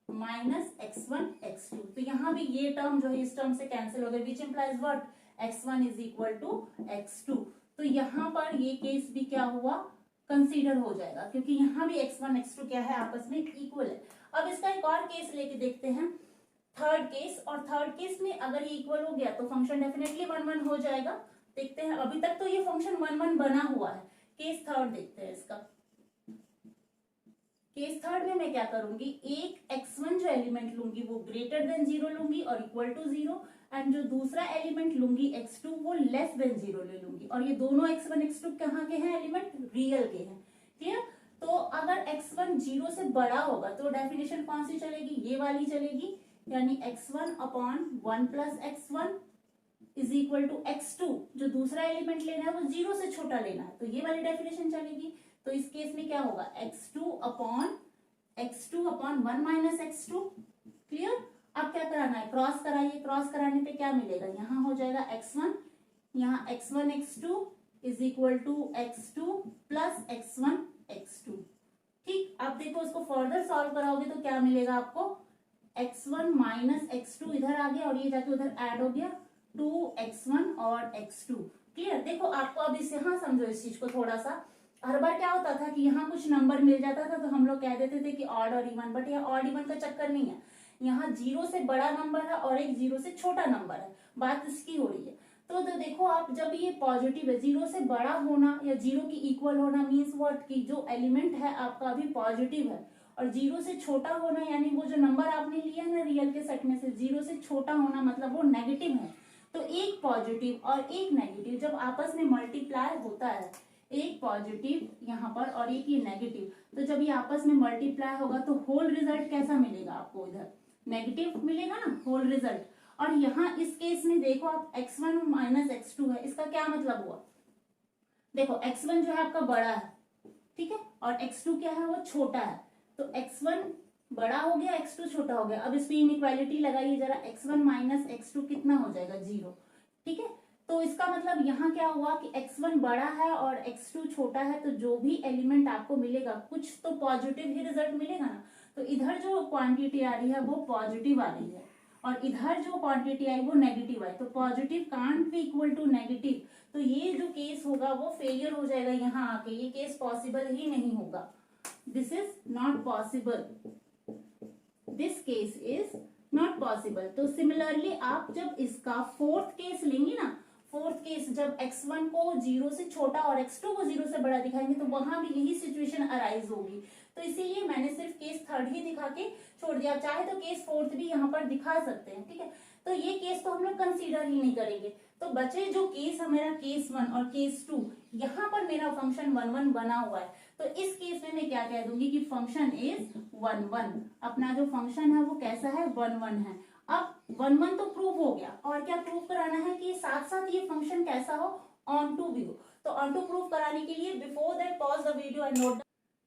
माइनस x1 x2। तो यहाँ भी ये टर्म जो है इस टर्म से कैंसिल हो गया, which implies what, x1 is equal to x2। तो यहाँ पर ये केस भी क्या हुआ, कंसीडर हो जाएगा, क्योंकि यहाँ भी x1 x2 क्या है, आपस में इक्वल है। अब इसका एक और केस लेके देखते हैं, थर्ड केस। और थर्ड केस में अगर ये इक्वल हो गया तो फंक्शन डेफिनेटली 1 1 हो जाएगा। देखते हैं, अभी तक तो ये फंक्शन 1 1 बना हुआ है। केस थर्ड देखते हैं इसका। केस थर्ड में मैं क्या करूंगी, एक x1 जो एलिमेंट लूंगी वो ग्रेटर देन 0 लूंगी और इक्वल टू 0, एंड जो दूसरा एलिमेंट लूंगी x2 वो लेस देन 0 ले लूंगी। और ये दोनों x1 x2 कहाँ के हैं एलिमेंट, रियल के हैं, क्लियर। तो अगर x1 0 से बड़ा होगा तो डेफिनेशन कौन सी चलेगी, ये वाली चलेगी, यानी x1 upon 1 plus x1 is equal to x2, जो दूसरा एलिमेंट लेना है वो 0 से छोटा लेना है, तो ये वाली डेफिनेशन चलेगी। तो इस केस में क्या होगा, x2 upon 1 minus x2, clear. अब क्या कराना है, क्रॉस कराइए, क्रॉस कराने पे क्या मिलेगा, यहाँ हो जाएगा x1, यहाँ x1 x2 is equal to x2 plus x1 x2, ठीक। अब देखो इसको फर्दर सॉल्व कराओगे तो क्या मिलेगा आपको, x1 माइनस x2 इधर आ गया और ये जाके उधर ऐड हो गया, 2x1 और x2, क्लियर। देखो आपको अब इसे, हाँ समझो इस चीज को थोड़ा सा, हर बार क्या होता था कि यहाँ कुछ नंबर मिल जाता था तो हम लोग कह देते थे कि ऑड और इवन, बट यहाँ ऑड इवन का चक्कर नहीं है, यहाँ 0 से बड़ा नंबर है और एक 0 से छोटा नंबर है, बात इसकी हो रही है। तो देखो आप, जब ये पॉजिटिव है, 0 से बड़ा होना या 0 की इक्वल होना मीन्स व्हाट, कि जो एलिमेंट है आपका अभी पॉजिटिव है, और 0 से छोटा होना यानी वो जो नंबर आपने लिया है ना रियल के सेट में से 0 से छोटा होना मतलब वो नेगेटिव है। तो एक पॉजिटिव और एक नेगेटिव जब आपस में मल्टीप्लाई होता है, एक पॉजिटिव यहाँ पर और एक ये नेगेटिव, तो जब ये आपस में मल्टीप्लाई होगा तो होल रिजल्ट कैसा मिलेगा आपको, इधर नेगेटिव मिलेगा ना होल रिजल्ट। और यहाँ इस केस में देखो आप x1 माइनस x2 है, इसका क्या मतलब हुआ, देखो x1 जो है आपका बड़ा है, ठीक है, और x2 क्या है वो छोटा है, तो x1 बड़ा हो गया, x2 छोटा हो गया। अब इसमें इनइक्वालिटी लगाइए जरा, x1 माइनस x2 कितना हो जाएगा, 0, ठीक है। तो इसका मतलब यहाँ क्या हुआ कि x1 बड़ा है और x2 छोटा है, तो जो भी एलिमेंट आपको मिलेगा कुछ तो पॉजिटिव ही रिजल्ट मिलेगा ना। तो इधर जो क्वांटिटी आ रही है वो पॉजिटिव आ रही है और इधर जो क्वांटिटी आई वो नेगेटिव आई, तो positive can't be equal to negative. तो ये जो केस होगा वो फेलियर हो जाएगा यहाँ आके, ये केस पॉसिबल ही नहीं होगा, this is not possible, this case is not possible. तो सिमिलरली आप जब इसका फोर्थ केस लेंगे ना, फोर्थ केस जब x1 को 0 से छोटा और x2 को 0 से बड़ा दिखाएंगे तो वहां भी यही सिचुएशन अराइज होगी। तो इसीलिए मैंने सिर्फ केस थर्ड ही दिखा के छोड़ दिया, चाहे तो केस फोर्थ भी यहाँ पर दिखा सकते हैं, ठीक है। तो ये केस तो हम लोग कंसीडर ही नहीं करेंगे। तो बचे जो केस हमारा केस 1 और केस 2, यहाँ पर मेरा फंक्शन 1 1 बना हुआ है, तो इस केस में मैं क्या कह दूंगी कि फंक्शन इज 1 1, अपना जो फंक्शन है वो कैसा है 1 1 है। अब 1 1 तो प्रूव हो गया, और क्या प्रूव कराना है कि साथ साथ ये फंक्शन कैसा हो, ऑन टू भी हो। तो ऑन टू प्रूव कराने के लिए before that pause the video and note.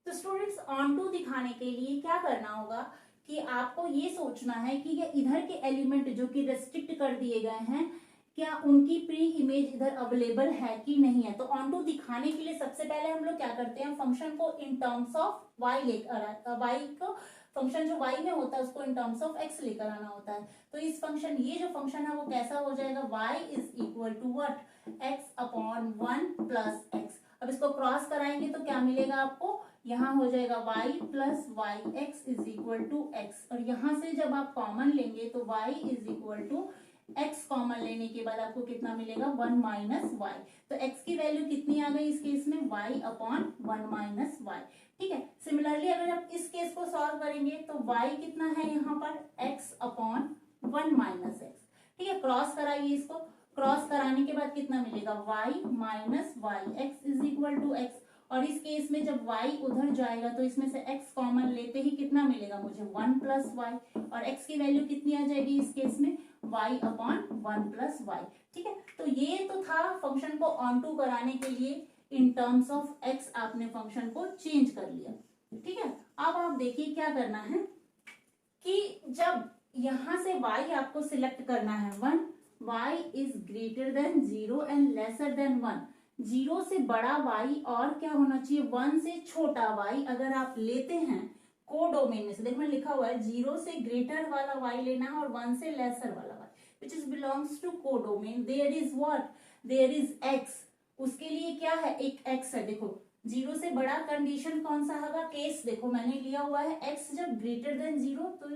तो स्टूडेंट्स ऑन टू दिखाने के लिए क्या करना होगा कि आपको ये सोचना है कि ये इधर के एलिमेंट जो कि रेस्ट्रिक्ट कर दिए गए हैं, क्या उनकी प्री इमेज इधर अवेलेबल है कि नहीं है। तो ऑन टू दिखाने के लिए सबसे पहले हम लोग क्या करते हैं, फंक्शन को इन टर्म्स ऑफ वाई लेकर, वाई को फंक्शन जो y में होता है उसको इन टर्म्स ऑफ x लेकर आना होता है। तो इस फंक्शन, ये जो फंक्शन है वो कैसा हो जाएगा, y is equal to what, x upon 1 plus x। अब इसको क्रॉस कराएंगे तो क्या मिलेगा आपको, यहाँ हो जाएगा y plus y x is equal to x, और यहाँ से जब आप कॉमन लेंगे तो y is equal to x common लेने के बाद आपको कितना मिलेगा 1 माइनस वाई। तो x की वैल्यू कितनी आ गई इस केस में, y अपॉन 1 माइनस वाई, ठीक है। सिमिलरली अगर आप इस केस को सॉल्व करेंगे तो y कितना है यहाँ पर, x अपॉन 1 माइनस एक्स, ठीक है। क्रॉस कराइए इसको, क्रॉस कराने के बाद कितना मिलेगा, y minus y x is equal to x. और इस केस में जब y उधर जाएगा तो इसमें से x कॉमन लेते ही कितना मिलेगा मुझे 1 प्लस वाई, और x की वैल्यू कितनी आ जाएगी इस केस में, y अपॉन 1 प्लस वाई, ठीक है। तो ये तो था फंक्शन को ऑन टू कराने के लिए इन टर्म्स ऑफ x आपने फंक्शन को चेंज कर लिया, ठीक है। अब आप देखिए क्या करना है कि जब यहां से y आपको सिलेक्ट करना है 1, y is greater then 0 and lesser than 1, 0 से बड़ा y और क्या होना चाहिए 1 से छोटा y अगर आप लेते हैं कोडोमेन में से, देखो लिखा हुआ है 0 से ग्रेटर वाला y लेना है और 1 से लेसर वाला y, which is belongs to codomain, there is what, there is x, उसके लिए क्या है एक x है। देखो 0 से बड़ा कंडीशन कौन सा होगा, केस देखो मैंने लिया हुआ है x जब ग्रेटर देन 0 तो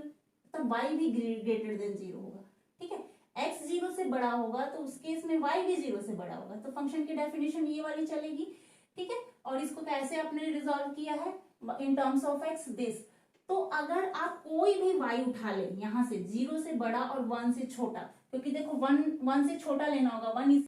तब y भी ग्रेटर देन 0 होगा, ठीक है। x 0 से बड़ा होगा तो उस केस में y भी 0 से बड़ा होगा, तो फंक्शन की डेफिनेशन ये वाली चलेगी, ठीक है। और इसको कैसे आपने रिजॉल्व किया है in terms of x, this. तो अगर आप कोई भी y उठा ले यहाँ से 0 से बड़ा और 1 से छोटा, क्योंकि देखो 1 से छोटा लेना होगा, 1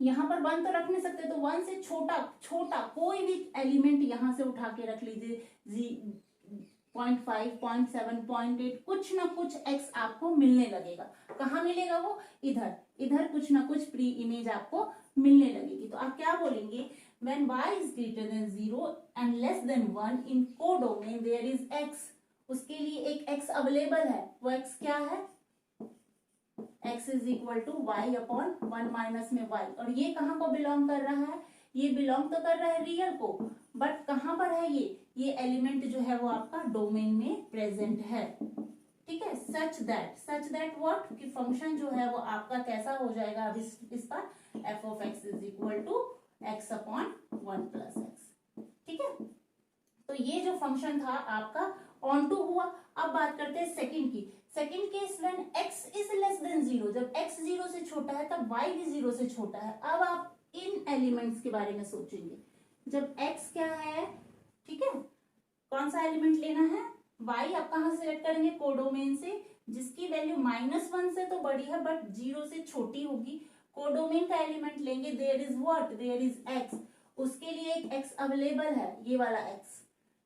यहाँ पर 1 तो रख नहीं सकते, तो 1 से छोटा छोटा कोई भी एलिमेंट यहाँ से उठा के रख लीजिए, 0.5 0.7 0.8 कुछ ना कुछ x आपको मिलने लगेगा। कहाँ मिलेगा वो, इधर, इधर कुछ ना कुछ प्री इमेज आपको मिलने लगेगी। तो आप क्या बोलेंगे, when y is greater than 0 and less than 1 in codomain there is x, उसके लिए एक x अवेलेबल है, वो x क्या है, x is equal to y upon 1 minus में y, और ये कहाँ को बिलोंग कर रहा है, ये बिलोंग तो कर रहा है रियल को, बट कहाँ पर है ये एलिमेंट जो है वो आपका डोमेन में प्रेजेंट है, ठीक है। सच दैट व्हाट, कि फंक्शन जो है वो आपका कैसा हो जाएगा, अब इस पर f of x is equal to x upon 1 plus x, ठीक है। तो ये जो फंक्शन था आपका ऑन टू हुआ। अब बात करते हैं सेकंड की, second case when x is less than 0, जब x 0 से छोटा है तब y भी 0 से छोटा है। अब आप इन एलिमेंट्स के बारे में सोचेंगे, जब x क्या है, ठीक है, कौन सा एलिमेंट लेना है, y आप कहां से सिलेक्ट करेंगे, कोडोमेन से, जिसकी वैल्यू -1 से तो बड़ी है बट 0 से छोटी होगी। कोडोमेन का एलिमेंट लेंगे, there is what, there is x, उसके लिए एक x अवेलेबल है, ये वाला x,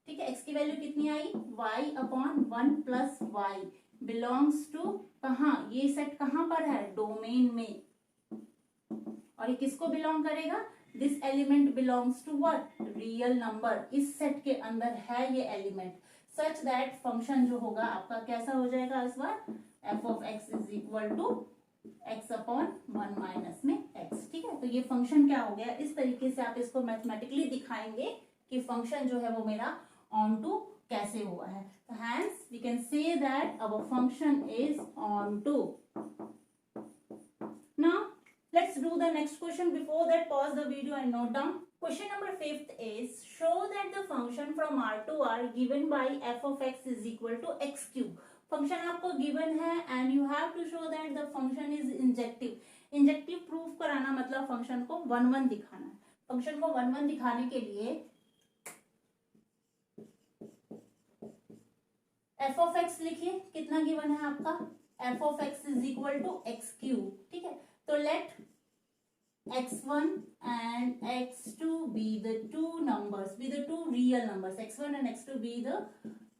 ठीक है। x की वैल्यू कितनी आई, y upon 1 plus y, belongs to कहाँ, ये सेट कहाँ पर है, डोमेन में, और ये किसको बिलोंग करेगा, this element belongs to what, real number, इस सेट के अंदर है ये एलिमेंट, सच दैट फंक्शन जो होगा आपका कैसा हो जाएगा इस बार, F of x is equal to x upon 1 minus में x, ठीक है। तो ये फंक्शन क्या हो गया, इस तरीके से आप इसको मैथमेटिकली दिखाएंगे कि फंक्शन जो है वो मेरा ऑन टू कैसे हुआ है। तो hence we can say that our function is on to. Now Let's do the next question. Before that, pause the video and note down. Question number 5th is, show that the function from R to R given by f of x is equal to x cube. Function आपको given है and you have to show that the function is injective. Injective proof कराना मतलब function को 1 1 दिखाना है। Function को 1 1 दिखाने के लिए एफ ऑफ एक्स लिखिए, कितना गिवन है आपका, f of x is equal to x cube. ठीक है, तो let x1 and x2 be the two numbers, be the two real numbers, x1 and x2 be the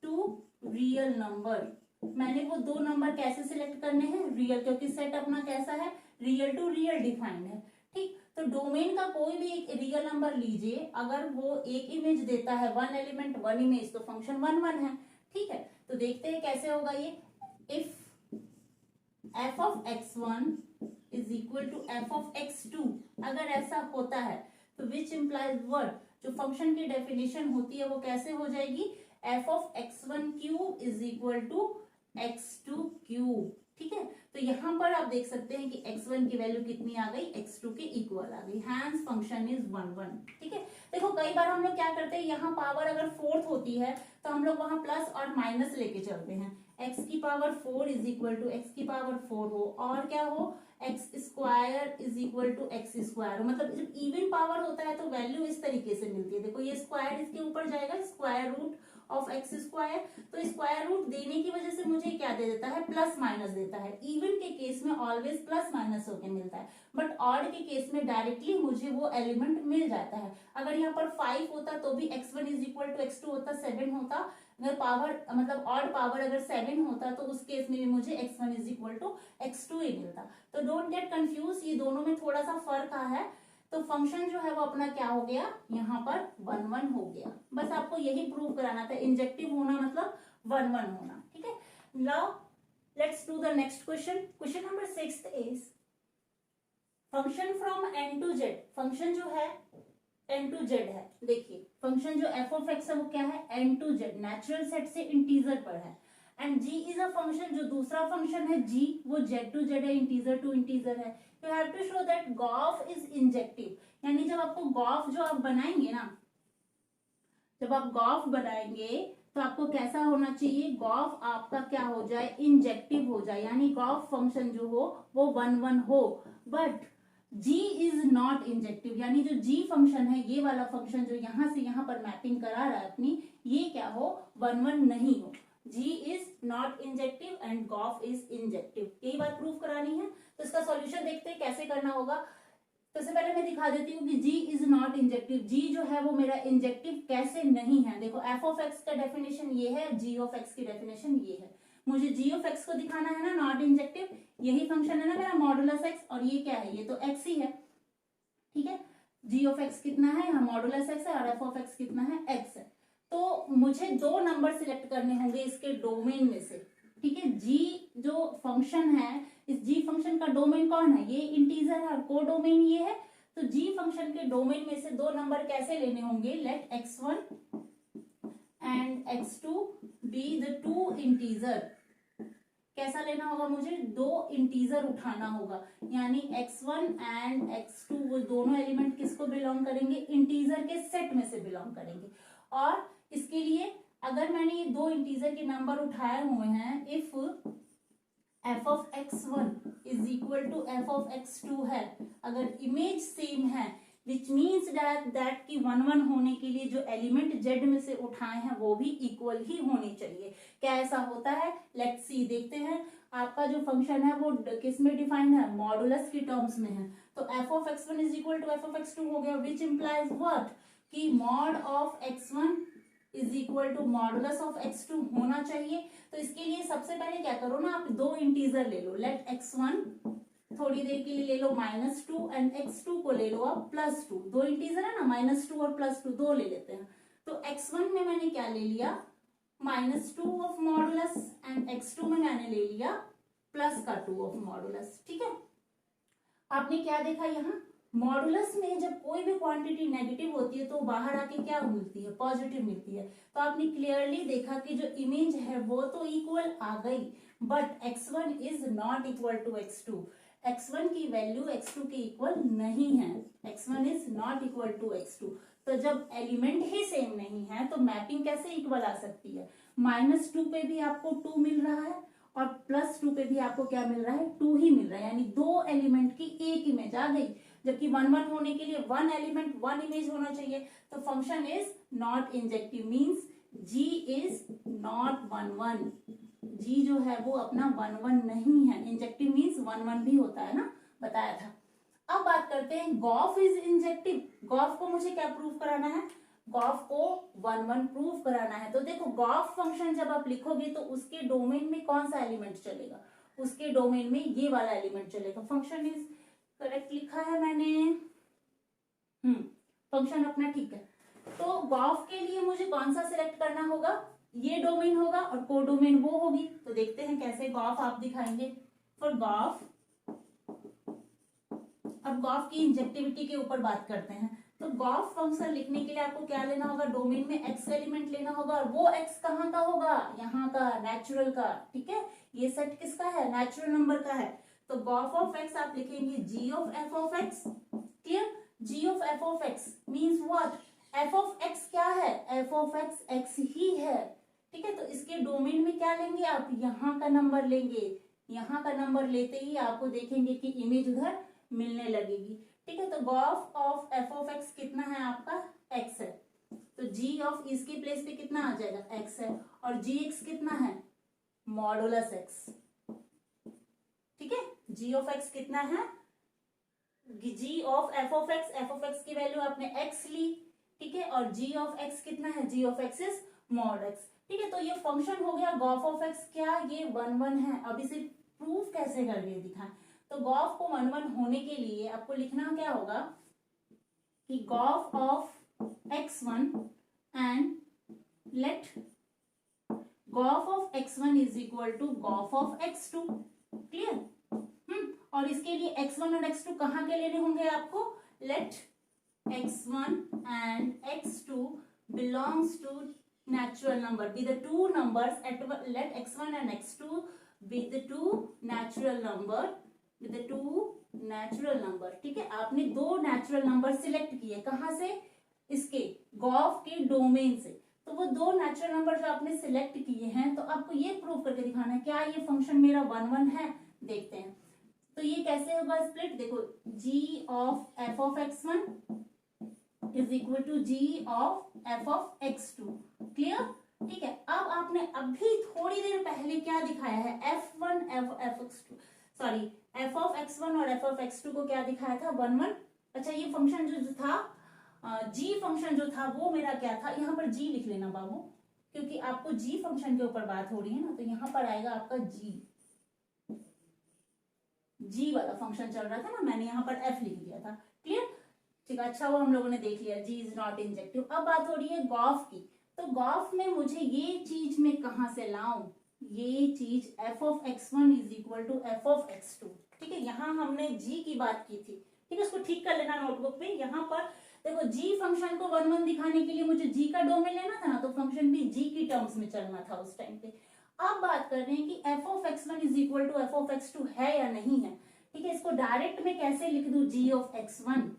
two real number। मैंने वो दो नंबर कैसे select करने हैं, real, क्योंकि सेट अपना कैसा है, रियल टू रियल डिफाइंड है। ठीक, तो डोमेन का कोई भी एक रियल नंबर लीजिए, अगर वो एक इमेज देता है, 1 एलिमेंट 1 इमेज, तो फंक्शन 1 1 है। ठीक है, तो देखते हैं कैसे होगा ये। If f of x1 is equal to f of x2, अगर ऐसा होता है तो विच इम्प्लाइज वर्ड, जो फंक्शन की डेफिनेशन होती है वो कैसे हो जाएगी, f of x1 cube is equal to x2 cube. ठीक है, तो यहां पर आप देख सकते हैं कि x1 की वैल्यू कितनी आ गई, x2 के इक्वल आ गई, हैंस फंक्शन इज 1 1। ठीक है, देखो कई बार हम लोग क्या करते हैं, यहाँ पावर अगर 4th होती है तो हम लोग वहां प्लस और माइनस लेके चलते हैं, x की power 4 is equal to x की पावर 4 हो, और क्या हो, x square is equal to x square. मतलब जब इवन पावर होता है तो वैल्यू इस तरीके से मिलती है। देखो ये स्क्वायर इसके ऊपर जाएगा, square root of x square, तो स्क्वायर रूट देने की वजह से मुझे क्या दे देता है, प्लस माइनस देता है। इवन के केस में ऑलवेज प्लस माइनस होके मिलता है, बट ऑड के केस में डायरेक्टली मुझे वो एलिमेंट मिल जाता है। अगर यहाँ पर 5 होता तो भी x1 is equal to x2 होता, 7 होता, अगर पावर मतलब ऑड पावर अगर 7 होता तो उस केस में भी मुझे x1 is equal to x2 ही मिलता। तो डोंट गेट कंफ्यूज, ये दोनों में थोड़ा सा फर्क है। तो फंक्शन जो है वो अपना क्या हो गया, यहाँ पर 1 1 हो गया। बस आपको यही प्रूव कराना था, इंजेक्टिव होना मतलब 1 1 होना। ठीक है, now let's do the next question. Question number 6 is, function from n to z, function जो है n टू z है। देखिए फंक्शन जो f ऑफ x है वो क्या है, n to z, natural set से इंटीजर पर है। And g is a function, जो दूसरा फंक्शन है g वो z टू z है, इंटीजर टू इंटीजर है। You have to show that gof is injective, यानी जब आपको गॉफ जो आप बनाएंगे ना, जब आप गॉफ बनाएंगे तो आपको कैसा होना चाहिए, गॉफ आपका क्या हो जाए, इंजेक्टिव हो जाए, यानी गॉफ फंक्शन जो हो वो 1 1 हो। But g is not injective, यानी जो g फंक्शन है, ये वाला फंक्शन जो यहां से यहां पर मैपिंग करा रहा है अपनी, ये क्या हो, 1 1 नहीं हो। g is not injective and Gauff is injective, यही बात प्रूव करानी है। तो इसका सॉल्यूशन देखते हैं कैसे करना होगा। तो सबसे पहले मैं दिखा देती हूँ कि g is not injective, g जो है वो मेरा इंजेक्टिव कैसे नहीं है। देखो f ऑफ x का डेफिनेशन ये है, g ऑफ x की डेफिनेशन ये है। मुझे g ऑफ x को दिखाना है ना नॉट इंजेक्टिव, यही फंक्शन है ना मेरा मॉडुलस x, और ये क्या है, ये तो x ही है। ठीक है, g ऑफ x कितना है, यहाँ मॉडुलस x है, और f ऑफ x कितना है, x है। तो मुझे दो नंबर सिलेक्ट करने होंगे इसके डोमेन में से। ठीक है, g जो फंक्शन है, इस g फंक्शन का डोमेन कौन है, ये इंटीजर है और को डोमेन ये है। तो g फंक्शन के डोमेन में से दो नंबर कैसे लेने होंगे, let x1 and x2 be the two integer. कैसा लेना होगा, मुझे दो इंटीजर उठाना होगा, यानी x1 एंड x2 वो दोनों एलिमेंट किसको बिलोंग करेंगे, इंटीजर के सेट में से बिलोंग करेंगे। और इसके लिए अगर मैंने ये दो इंटीजर के नंबर उठाए हुए हैं, if f of x1 is equal to f of x2 है, अगर इमेज सेम है, विच मीन्स दैट कि 1 1 होने के लिए जो एलिमेंट z में से उठाए हैं वो भी इक्वल ही होने चाहिए। क्या ऐसा होता है, लेट्स सी, देखते हैं। आपका जो फंक्शन है वो किस में डिफाइन है, मॉडुलस की टर्म्स में है। तो f of x1 is equal to f of x2 हो गया, विच इम्प्लाइज व्हाट, कि mod of x1 is equal to modulus of x2 होना चाहिए। तो इसके लिए सबसे पहले क्या करो ना, आप दो इंटीजर ले लो, लेट x1 थोड़ी देर के लिए ले लो -2 एंड x2 को ले लो आप +2। दो इंटीजर है ना, -2 और +2 दो ले लेते हैं। तो x1 में मैंने क्या ले लिया, -2 ऑफ मॉडुलस, एंड x2 में मैंने ले लिया +2 ऑफ मॉडुलस। ठीक है, आपने क्या देखा, यहाँ मॉडुलस में जब कोई भी क्वांटिटी नेगेटिव होती है तो बाहर आके क्या मिलती है, पॉजिटिव मिलती है। तो आपने क्लियरली देखा कि जो इमेज है वो तो इक्वल आ गई, but x1 is not equal to x2। x1 की वैल्यू x2 के इक्वल नहीं है, x1 is not equal to x2। तो जब एलिमेंट ही सेम नहीं है तो मैपिंग कैसे इक्वल आ सकती है? -2 पे भी आपको 2 मिल रहा है और +2 पे भी आपको क्या मिल रहा है? 2 ही मिल रहा है, यानी दो एलिमेंट की एक इमेज आ गई। जबकि 1 होने के लिए 1 एलिमेंट 1 इमेज होना चाहिए। तो function is not injective, means g is not 1 जी जो है वो अपना 1 नहीं है। इंजेक्टिव मीन्स 1 भी होता है ना, बताया था। अब बात करते हैं गॉफ इज इंजेक्टिव। गॉफ को मुझे क्या प्रूव कराना है? गॉफ को 1 प्रूव कराना है। तो देखो गॉफ फंक्शन जब आप लिखोगे तो उसके डोमेन में कौन सा एलिमेंट चलेगा? उसके डोमेन में ये वाला एलिमेंट चलेगा। फंक्शन इज करेक्ट लिखा है मैंने, फंक्शन अपना ठीक है। तो गॉफ के लिए मुझे कौन सा सिलेक्ट करना होगा? ये डोमेन होगा और को डोमेन वो होगी। तो देखते हैं कैसे गॉफ आप दिखाएंगे। फॉर गॉफ, अब गॉफ की इंजेक्टिविटी के ऊपर बात करते हैं। तो गॉफ फंक्शन लिखने के लिए आपको क्या लेना होगा? डोमेन में एक्स एलिमेंट लेना होगा और वो एक्स कहाँ का होगा? यहाँ का, नेचुरल का। ठीक है, ये सेट किसका है? नेचुरल नंबर का है। तो गॉफ ऑफ एक्स आप लिखेंगे g of f of x। Clear? g of f of x means what? f of x क्या है? f ऑफ x x ही है। ठीक है, तो इसके डोमेन में क्या लेंगे आप? यहाँ का नंबर लेंगे। यहाँ का नंबर लेते ही आपको देखेंगे कि इमेज उधर मिलने लगेगी। ठीक है, तो gof of f of x कितना है आपका? x है। तो g ऑफ इसके प्लेस पे कितना आ जाएगा? x है। और gx कितना है? Modulus x। ठीक है, g ऑफ x कितना है? g of f of x की वैल्यू आपने x ली। ठीक है, और g ऑफ x कितना है? g of x is mod x। ठीक है, तो ये फंक्शन हो गया गॉफ ऑफ x। क्या ये 1 है? अब इसे प्रूफ कैसे करके दिखाएं? तो गॉफ को 1 होने के लिए आपको लिखना क्या होगा कि gof of x1 and let gof of x1 is equal to gof of x2। Clear? और इसके लिए x1 और x2 कहाँ के लेने होंगे आपको? Let x1 and x2 belongs to natural number, be the two numbers at, let x1 and x2 be the two natural number, with the two natural number। ठीक है, आपने दो नेचुरल नंबर सिलेक्ट किए। कहाँ से? इसके गॉफ के domain से। तो वो दो नेचुरल नंबर जो आपने सिलेक्ट किए हैं, तो आपको ये प्रूव करके दिखाना है क्या ये फंक्शन मेरा 1 है। देखते हैं तो ये कैसे होगा स्प्लिट। देखो g of f of x1 is equal to g of f of x2। Clear? ठीक है, अब आपने अभी थोड़ी देर पहले क्या दिखाया है? f1 f ऑफ x1 और f ऑफ x2 को क्या दिखाया था? 1। अच्छा, ये फंक्शन जो था g फंक्शन जो था वो मेरा क्या था? यहाँ पर g लिख लेना बाबू, क्योंकि आपको g फंक्शन के ऊपर बात हो रही है ना, तो यहाँ पर आएगा आपका g वाला फंक्शन चल रहा था ना, मैंने यहाँ पर f लिख दिया था। क्लियर? ठीक है, अच्छा वो हम लोगों ने देख लिया, g इज नॉट इंजेक्टिव। अब बात हो रही है गॉफ की। तो गॉफ में मुझे ये चीज में कहां से लाऊं? ये चीज f of x1 is equal to f of x2। ठीक है, यहाँ हमने g की बात की थी। ठीक है, उसको ठीक कर लेना नोटबुक पे। यहाँ पर देखो g फंक्शन को 1 दिखाने के लिए मुझे g का डोमेन लेना था ना, तो फंक्शन भी g की टर्म्स में चलना था उस टाइम पे। अब बात कर रहे हैं कि f of x1 is equal to f of x2 है या नहीं है। ठीक है, इसको डायरेक्ट में कैसे लिख दूं? g ऑफ x1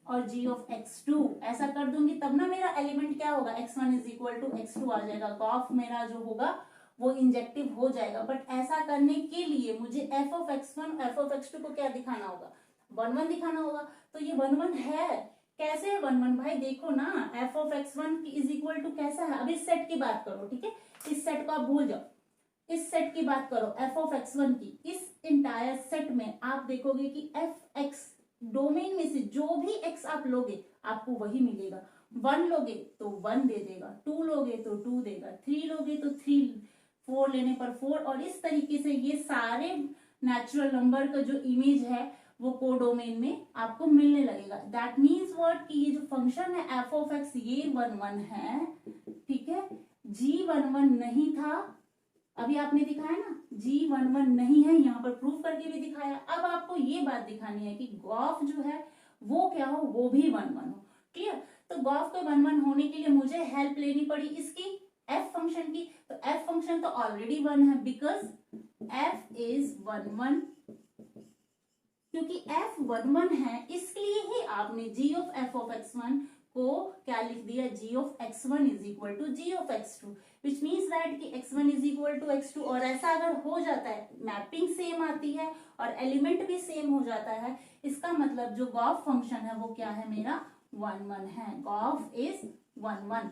और g ऑफ x2 ऐसा कर दूंगी तब ना मेरा एलिमेंट क्या होगा? x1 is equal to x2 आ जाएगा। गॉफ मेरा जो होगा वो इंजेक्टिव हो जाएगा। बट ऐसा करने के लिए मुझे f of x1 f of x2 को क्या दिखाना होगा? 1 दिखाना होगा। तो ये 1 है। कैसे है 1 भाई? देखो ना, f of x1 is equal to कैसा है? अब इस सेट की बात करो। ठीक है, इस सेट को आप भूल जाओ, इस सेट की बात करो f ऑफ x1 की। इस इंटायर सेट में आप देखोगे कि fx डोमेन में से जो भी x आप लोगे आपको वही मिलेगा। 1 लोगे तो 1 दे देगा, 2 लोगे तो 2 देगा, 3 लोगे तो 3, 4 लेने पर 4, और इस तरीके से ये सारे नेचुरल नंबर का जो इमेज है वो कोडोमेन में आपको मिलने लगेगा। दैट मीन्स व्हाट कि ये जो फंक्शन है f ऑफ x ये 1 है। ठीक है, g 1 नहीं था, अभी आपने दिखाया ना g 1 नहीं है, यहाँ पर प्रूफ करके भी दिखाया। अब आपको ये बात दिखानी है कि गॉफ जो है वो क्या हो? वो भी 1 हो। क्लियर? तो गॉफ को 1 होने के लिए मुझे हेल्प लेनी पड़ी इसकी f फंक्शन की। तो f फंक्शन तो ऑलरेडी 1 है, बिकॉज f is 1 1, क्योंकि f 1 1 है इसलिए ही आपने g of f of x1 को क्या लिख दिया, g of x1 is equal to g of x2, which means that कि x1 is equal to x2। और ऐसा अगर हो जाता है, मैपिंग सेम आती है और एलिमेंट भी सेम हो जाता है, इसका मतलब जो गॉफ फंक्शन है वो क्या है मेरा 1 1 है, गॉफ इज 1 1।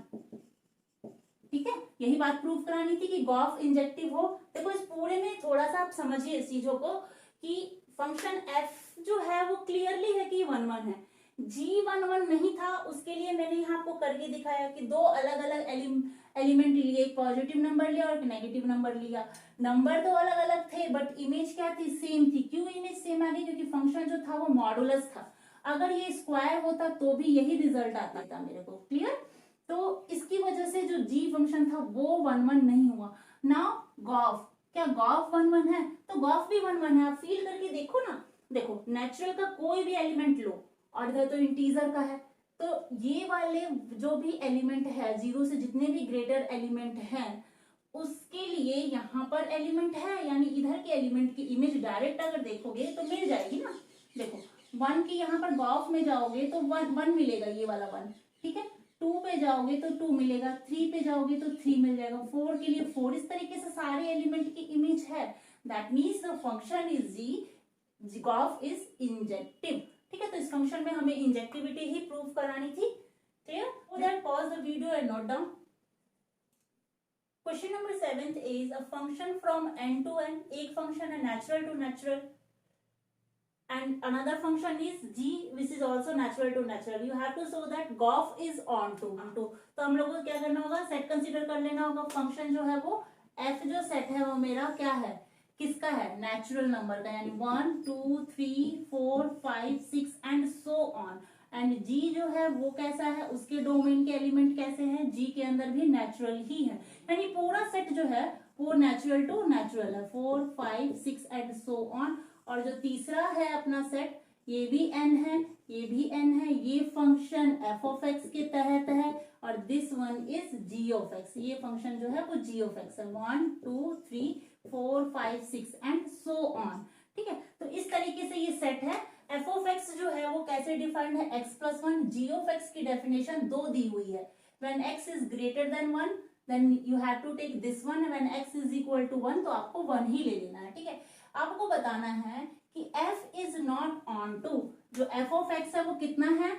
ठीक है, यही बात प्रूव करानी थी कि गॉफ इंजेक्टिव हो। देखो इस पूरे में थोड़ा सा आप समझिए इस चीजों को कि फंक्शन f जो है वो क्लियरली है कि 1 1 है, g 1 1 नहीं था, उसके लिए मैंने यहाँ आपको करके दिखाया कि दो अलग अलग एलिमेंट लिए, एक पॉजिटिव नंबर लिया और एक नेगेटिव नंबर लिया। नंबर तो अलग अलग थे बट इमेज क्या थी, सेम थी। क्यों इमेज सेम आ गई, क्योंकि फंक्शन जो था वो मॉडुलस था। अगर ये स्क्वायर होता तो भी यही रिजल्ट आता था मेरे को। क्लियर? तो इसकी वजह से जो g फंक्शन था वो 1 1 नहीं हुआ। नाउ गॉफ, क्या गॉफ 1 1 है? तो गॉफ भी 1 1 है। आप फील करके देखो ना, देखो नेचुरल का कोई भी एलिमेंट लो और इधर तो इंटीजर का है, तो ये वाले जो भी एलिमेंट है, जीरो से जितने भी ग्रेटर एलिमेंट हैं उसके लिए यहाँ पर एलिमेंट है, यानी इधर के एलिमेंट की इमेज डायरेक्ट अगर देखोगे तो मिल जाएगी ना। देखो 1 की यहाँ पर गॉफ में जाओगे तो 1 1 मिलेगा, ये वाला 1। ठीक है, 2 पे जाओगे तो 2 मिलेगा, 3 पे जाओगे तो 3 मिल जाएगा, 4 के लिए 4। इस तरीके से सारे एलिमेंट की इमेज है। That means the function is g, gof is injective. ठीक है, तो इस फंक्शन में हमें इंजेक्टिविटी ही प्रूव करानी थी। Clear? So that pause the video and note down. Question number 7 is a function from n to n। एक फंक्शन है natural to natural and another function is g which is also natural to natural. You have to show that gof is onto। तो हम लोगों को क्या करना होगा, set consider कर लेना होगा। फंक्शन जो है वो f जो सेट है वो मेरा क्या है, किसका है, नेचुरल नंबर का, यानी 1 2 3 4 5 6 and so on. And g जो है वो कैसा है, उसके डोमेन के एलिमेंट कैसे हैं, g के अंदर भी नेचुरल ही है, यानी पूरा सेट जो है वो नेचुरल टू नेचुरल है, 4 5 6 एंड सो ऑन। और जो तीसरा है अपना सेट, ये भी n है, ये भी n है, ये फंक्शन f ऑफ x के तहत है, और this one is g of x। ये फंक्शन जो है वो g ऑफ x है, 1 2 3 4 5 6 एंड सो ऑन। ठीक है, तो इस तरीके से ये सेट है। f ऑफ x जो है वो कैसे डिफाइंड है, x plus 1। g of x की डेफिनेशन 2 दी हुई है, when x is greater than 1 then you have to take this one, when x is equal to 1 तो आपको 1 ही ले लेना है। ठीक है, आपको बताना है कि f is not onto, जो f ऑफ x है वो कितना है,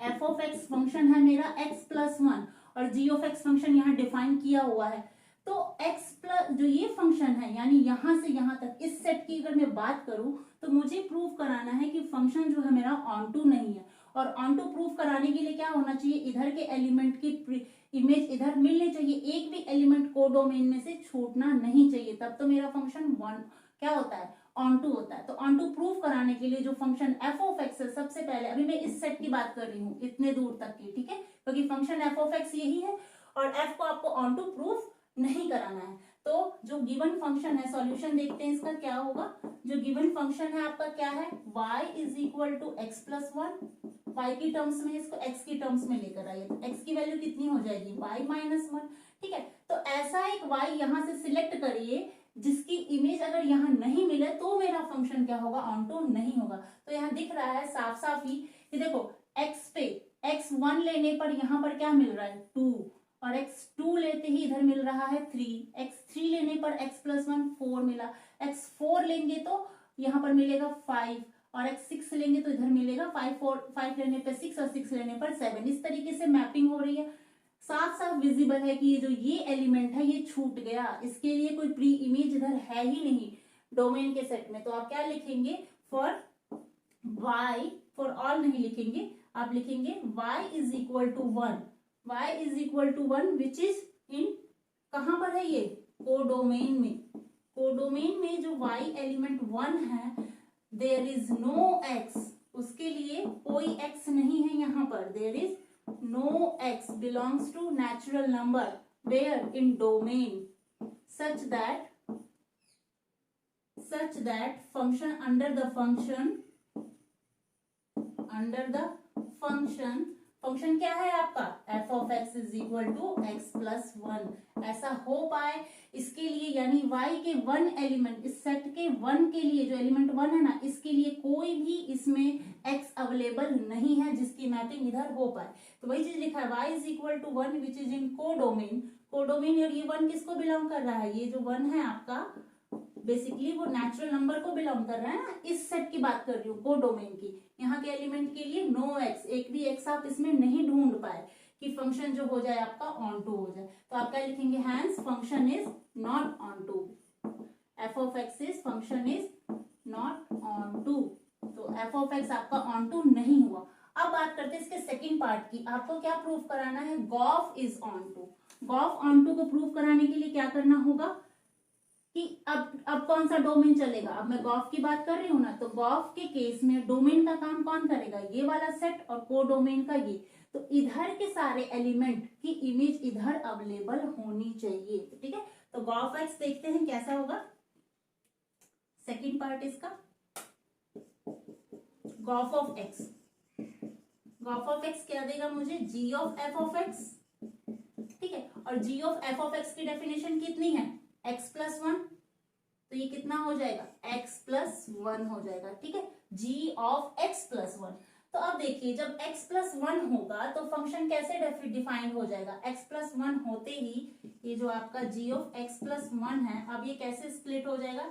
f ऑफ x फंक्शन है मेरा x प्लस 1 और g ऑफ x फंक्शन यहाँ डिफाइन किया हुआ है। तो x प्लस जो ये फंक्शन है, यानी यहां से यहां तक इस सेट की अगर मैं बात करूं तो मुझे प्रूव कराना है कि फंक्शन जो है मेरा ऑन टू नहीं है। और ऑन टू प्रूव कराने के लिए क्या होना चाहिए, इधर के एलिमेंट की इमेज इधर मिलनी चाहिए, एक भी एलिमेंट को डोमेन में से छूटना नहीं चाहिए, तब तो मेरा फंक्शन वन क्या होता है, ऑन टू होता है। तो ऑन टू प्रूव कराने के लिए जो फंक्शन f ऑफ x है, सबसे पहले अभी मैं इस सेट की बात कर रही हूँ इतने दूर तक की, ठीक है, क्योंकि फंक्शन f ऑफ x यही है और f को आपको ऑन टू प्रूव नहीं कराना है। तो जो गिवन फंक्शन है, सॉल्यूशन देखते हैं इसका क्या होगा। जो गिवन फंक्शन है आपका क्या है, y is equal to x plus 1, y की टर्म्स में, इसको x की टर्म्स में लेकर आइए, तो x की वैल्यू कितनी हो जाएगी, y माइनस 1। ठीक है, तो ऐसा एक y यहां से सिलेक्ट करिए जिसकी इमेज अगर यहाँ नहीं मिले तो मेरा फंक्शन क्या होगा, ऑन टू नहीं होगा। तो यहाँ दिख रहा है साफ साफ ही कि देखो x पे x1 लेने पर यहाँ पर क्या मिल रहा है 2, और x2 लेते ही इधर मिल रहा है 3, x3 लेने पर x प्लस 1 4 मिला, x4 लेंगे तो यहाँ पर मिलेगा 5, और x6 लेंगे तो इधर मिलेगा 5 लेने पर 6 और 6 लेने पर 7। इस तरीके से मैपिंग हो रही है, साफ साफ विजिबल है कि जो ये एलिमेंट है ये छूट गया, इसके लिए कोई प्री इमेज इधर है ही नहीं डोमेन के सेट में। तो आप क्या लिखेंगे, फॉर y, फॉर ऑल नहीं लिखेंगे, आप लिखेंगे y is equal to 1, y is equal to 1 which is in, कहां पर है ये, कोडोमेन में। कोडोमेन में जो y एलिमेंट 1 है, देयर इज नो x, उसके लिए कोई x नहीं है यहाँ पर, there is no x belongs to natural number where in domain such that function under the function function क्या है आपका f of x is equal to x plus one. ऐसा हो पाए इसके लिए, यानी y के वन एलिमेंट, इस सेट के वन के लिए, जो एलिमेंट वन है ना, इसके लिए कोई भी इसमें x अवेलेबल नहीं है जिसकी मैपिंग इधर हो पाए। तो वही चीज लिखा है y is equal to one which is in codomain. Codomain, और ये वन किसको बिलोंग कर रहा है, ये जो वन है आपका बेसिकली वो नेचुरल नंबर को बिलोंग कर रहा है ना, इस सेट की बात कर रही हूँ कोडोमेन की। यहाँ के एलिमेंट के लिए नो एक्स, एक भी एक्स आप इसमें नहीं ढूंढ पाए कि फंक्शन जो हो जाए आपका ऑन टू हो जाए। तो आप क्या लिखेंगे, hence function is not onto, f of x is function is not onto. तो एफ ऑफ एक्स आपका ऑन टू नहीं हुआ। अब बात करते हैं इसके सेकंड पार्ट की। आपको क्या प्रूव कराना है, gof is onto. Gof onto को प्रूव कराने के लिए क्या करना होगा कि अब कौन सा डोमेन चलेगा। अब मैं गॉफ की बात कर रही हूं ना, तो गॉफ के केस में डोमेन का काम कौन करेगा, ये वाला सेट, और कोडोमेन का ये। तो इधर के सारे एलिमेंट की इमेज इधर अवेलेबल होनी चाहिए, ठीक है। तो गॉफ एक्स देखते हैं कैसा होगा। सेकंड पार्ट इसका, Gauff of x. Gauff of x क्या देगा मुझे, जी ऑफ एफ ऑफ एक्स, ठीक है। और जी ऑफ एफ ऑफ एक्स की डेफिनेशन कितनी है, x प्लस वन। तो ये कितना हो जाएगा, x प्लस वन हो जाएगा, ठीक है, g of x plus one. तो अब देखिए जब x प्लस वन होगा तो फंक्शन कैसे डिफाइन हो जाएगा, x प्लस वन होते ही ये जो आपका g of x plus one है, अब ये कैसे स्प्लिट हो जाएगा।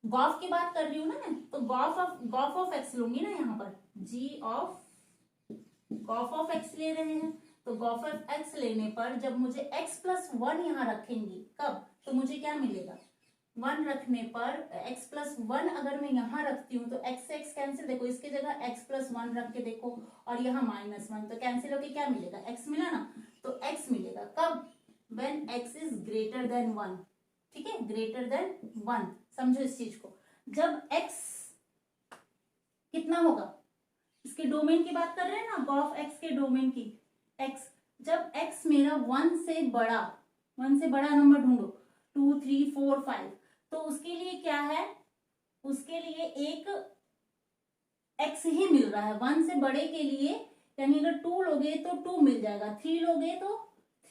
गॉफ की बात कर रही हूँ ना मैं, तो गॉफ ऑफ x लूंगी ना, यहाँ पर g of Gauff of x ले रहे हैं। तो गॉफ ऑफ x लेने पर जब मुझे x प्लस वन यहाँ रखेंगी, कब, तो मुझे क्या मिलेगा, वन रखने पर x प्लस वन अगर मैं यहाँ रखती हूँ तो x से x कैंसिल, देखो इसकी जगह x प्लस वन रख के देखो, और यहाँ माइनस वन, तो कैंसिल होके क्या मिलेगा, x मिला ना। तो x मिलेगा कब, when x is greater then one, ठीक है, ग्रेटर देन वन। समझो इस चीज को, जब x कितना होगा, इसके डोमेन की बात कर रहे हैं ना, गॉफ x के डोमेन की, x जब x मेरा वन से बड़ा नंबर ढूंढो, 2 3 4 5, तो उसके लिए क्या है, उसके लिए एक x ही मिल रहा है। वन से बड़े के लिए, यानी अगर 2 लोगे तो 2 मिल जाएगा, 3 लोगे तो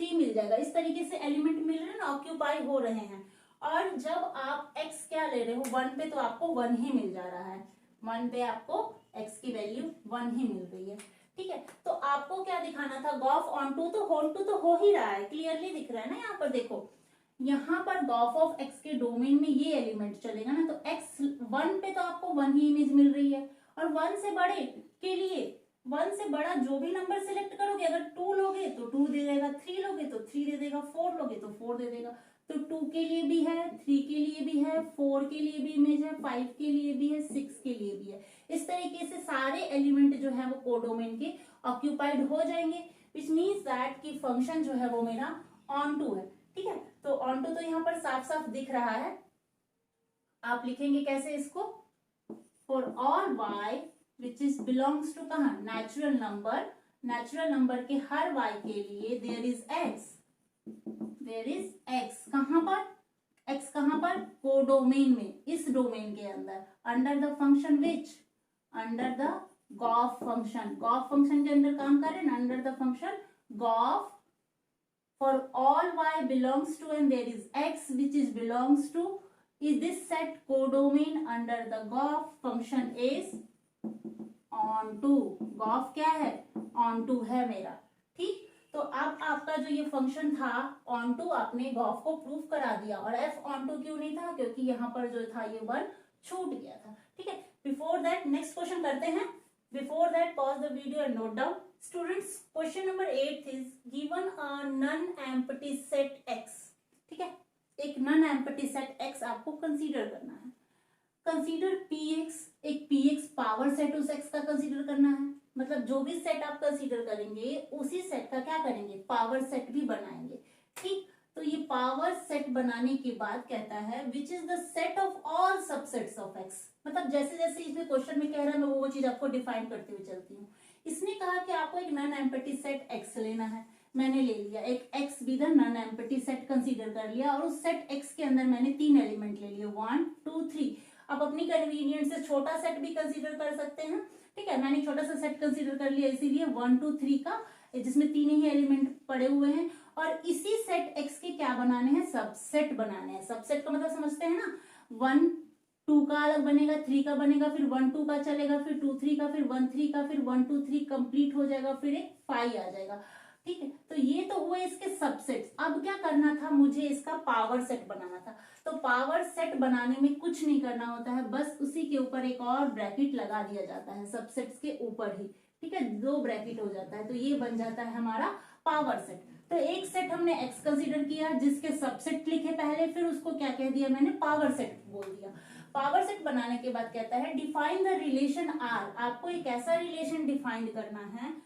3 मिल जाएगा। इस तरीके से एलिमेंट मिल रहे हैं ना, ऑक्यूपाई हो रहे हैं। और जब आप x क्या ले रहे हो, वन पे, तो आपको वन ही मिल जा रहा है, वन पे आपको x की वैल्यू वन ही मिल रही है, ठीक है। तो आपको क्या दिखाना था, गॉफ ऑन टू, तो ऑन टू तो हो ही रहा है, क्लियरली दिख रहा है ना। यहाँ पर देखो, यहाँ पर गॉफ ऑफ x के डोमेन में ये एलिमेंट चलेगा ना, तो x वन पे तो आपको वन ही इमेज मिल रही है, और वन से बड़े के लिए, वन से बड़ा जो भी नंबर सिलेक्ट करोगे, अगर 2 लोगे तो 2 दे देगा, 3 लोगे तो 3 दे देगा, 4 लोगे तो 4 दे देगा। तो 2 के लिए भी है, 3 के लिए भी है, 4 के लिए भी इमेज है, 5 के लिए भी है, 6 के लिए भी है। इस तरीके से सारे एलिमेंट जो है वो कोडोमेन के ऑक्यूपाइड हो जाएंगे, विच मीन्स दैट कि फंक्शन जो है वो मेरा ऑन टू है, ठीक है। तो ऑन टू तो यहाँ पर साफ साफ दिख रहा है। आप लिखेंगे कैसे इसको, for all y which is belongs to कहा, नेचुरल नंबर, नेचुरल नंबर के हर y के लिए there is x, there is x कहां पर, x कहां पर, कोडोमेन में, इस डोमेन के अंदर, under the function which, under the gof function. Gof function के अंदर काम कर रहे हैं ना, under the function gof, for all y belongs to and there is x which is belongs to is this set codomain under the gauss function is on to। Gof क्या है, on to है मेरा, ठीक। तो अब आपका जो ये फंक्शन था on to, आपने गॉफ को प्रूव करा दिया। और f on to क्यों नहीं था, क्योंकि यहाँ पर जो था ये वन छूट गया था, ठीक है। बिफोर दैट नेक्स्ट क्वेश्चन करते हैं। Before that pause the video and note down. Students, question number 8 is given a non-empty set x, ठीक है। एक non-empty set x आपको कंसीडर करना है। कंसीडर px, एक px पावर सेट उस x का कंसीडर करना है, मतलब जो भी सेट आप कंसीडर करेंगे उसी सेट का क्या करेंगे, पावर सेट भी बनाएंगे, ठीक। तो ये पावर सेट बनाने के बाद कहता है which is the set of all subsets of x, मतलब जैसे जैसे इसमें क्वेश्चन में कह रहा है, मैं वो चीज आपको डिफाइन करते हुए चलती हूँ। इसने कहा कि आपको एक नॉन एम्प्टी सेट x लेना है, मैंने ले लिया एक x भी the non empty set consider कर लिया, और उस सेट x के अंदर मैंने 3 एलिमेंट ले लिए, 1 2 3। अब अपनी कन्वीनियंस से छोटा सेट भी कंसीडर कर सकते हैं, ठीक है, मैंने छोटा सा सेट कंसीडर कर लिया इसीलिए 1 2 3 का, जिसमें तीन ही एलिमेंट पड़े हुए हैं, और इसी सेट एक्स के क्या बनाने हैं, सबसेट बनाने हैं। सबसेट का मतलब समझते हैं ना, 1 2 का अलग बनेगा, 3 का बनेगा, फिर 1 2 का चलेगा, फिर 2 3 का, फिर 1 3 का, फिर 1 2 3 कंप्लीट हो जाएगा, फिर एक 5 आ जाएगा। ठीक है, तो ये तो हुए इसके सबसेट्स। अब क्या करना था, मुझे इसका पावर सेट बनाना था। तो पावर सेट बनाने में कुछ नहीं करना होता है, बस उसी के ऊपर एक और ब्रैकेट लगा दिया जाता है, सबसेट्स के ऊपर ही। ठीक है, 2 ब्रैकेट हो जाता है, तो ये बन जाता है हमारा पावर सेट। तो एक सेट हमने एक्स कंसीडर किया जिसके सबसेट लिखे पहले, फिर उसको क्या कह दिया मैंने, पावर सेट बोल दिया। पावर सेट बनाने के बाद कहता है डिफाइन द रिलेशन आर। आपको एक ऐसा रिलेशन डिफाइन करना है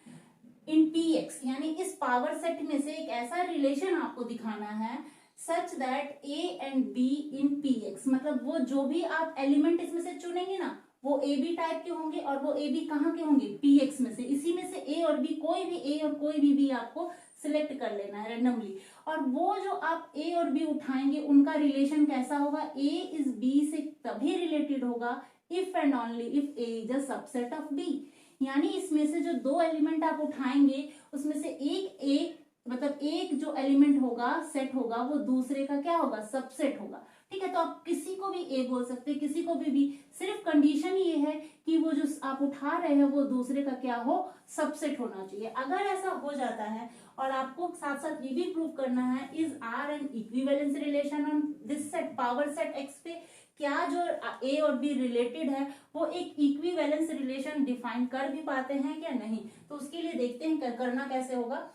इन पी एक्स, यानी इस पावर सेट में से एक ऐसा रिलेशन आपको दिखाना है such that A and be in P x, मतलब वो जो भी आप एलिमेंट इसमें से चुनेंगे ना, वो ए बी टाइप के होंगे, और वो ए बी कहाँ के होंगे, पी एक्स में से। इसी में से ए और बी, कोई भी ए और कोई भी बी आपको सिलेक्ट कर लेना है रैंडमली, और वो जो आप ए और बी उठाएंगे उनका रिलेशन कैसा होगा, ए इज बी से तभी रिलेटेड होगा if and only if A is a subset of B. यानी इसमें से जो 2 एलिमेंट आप उठाएंगे उसमें से एक मतलब एक जो एलिमेंट होगा, सेट होगा, वो दूसरे का क्या होगा, सबसेट होगा। ठीक है, तो आप किसी को भी ए बोल सकते हैं, किसी को भी बी, सिर्फ कंडीशन ये है कि वो जो आप उठा रहे हैं वो दूसरे का क्या हो, सबसेट होना चाहिए। अगर ऐसा हो जाता है, और आपको साथ साथ ये भी प्रूव करना है, is R an equivalence relation on this set, power set X पे क्या जो ए और बी रिलेटेड है वो एक इक्विवेलेंस रिलेशन डिफाइन कर भी पाते हैं क्या नहीं। तो उसके लिए देखते हैं करना कैसे होगा।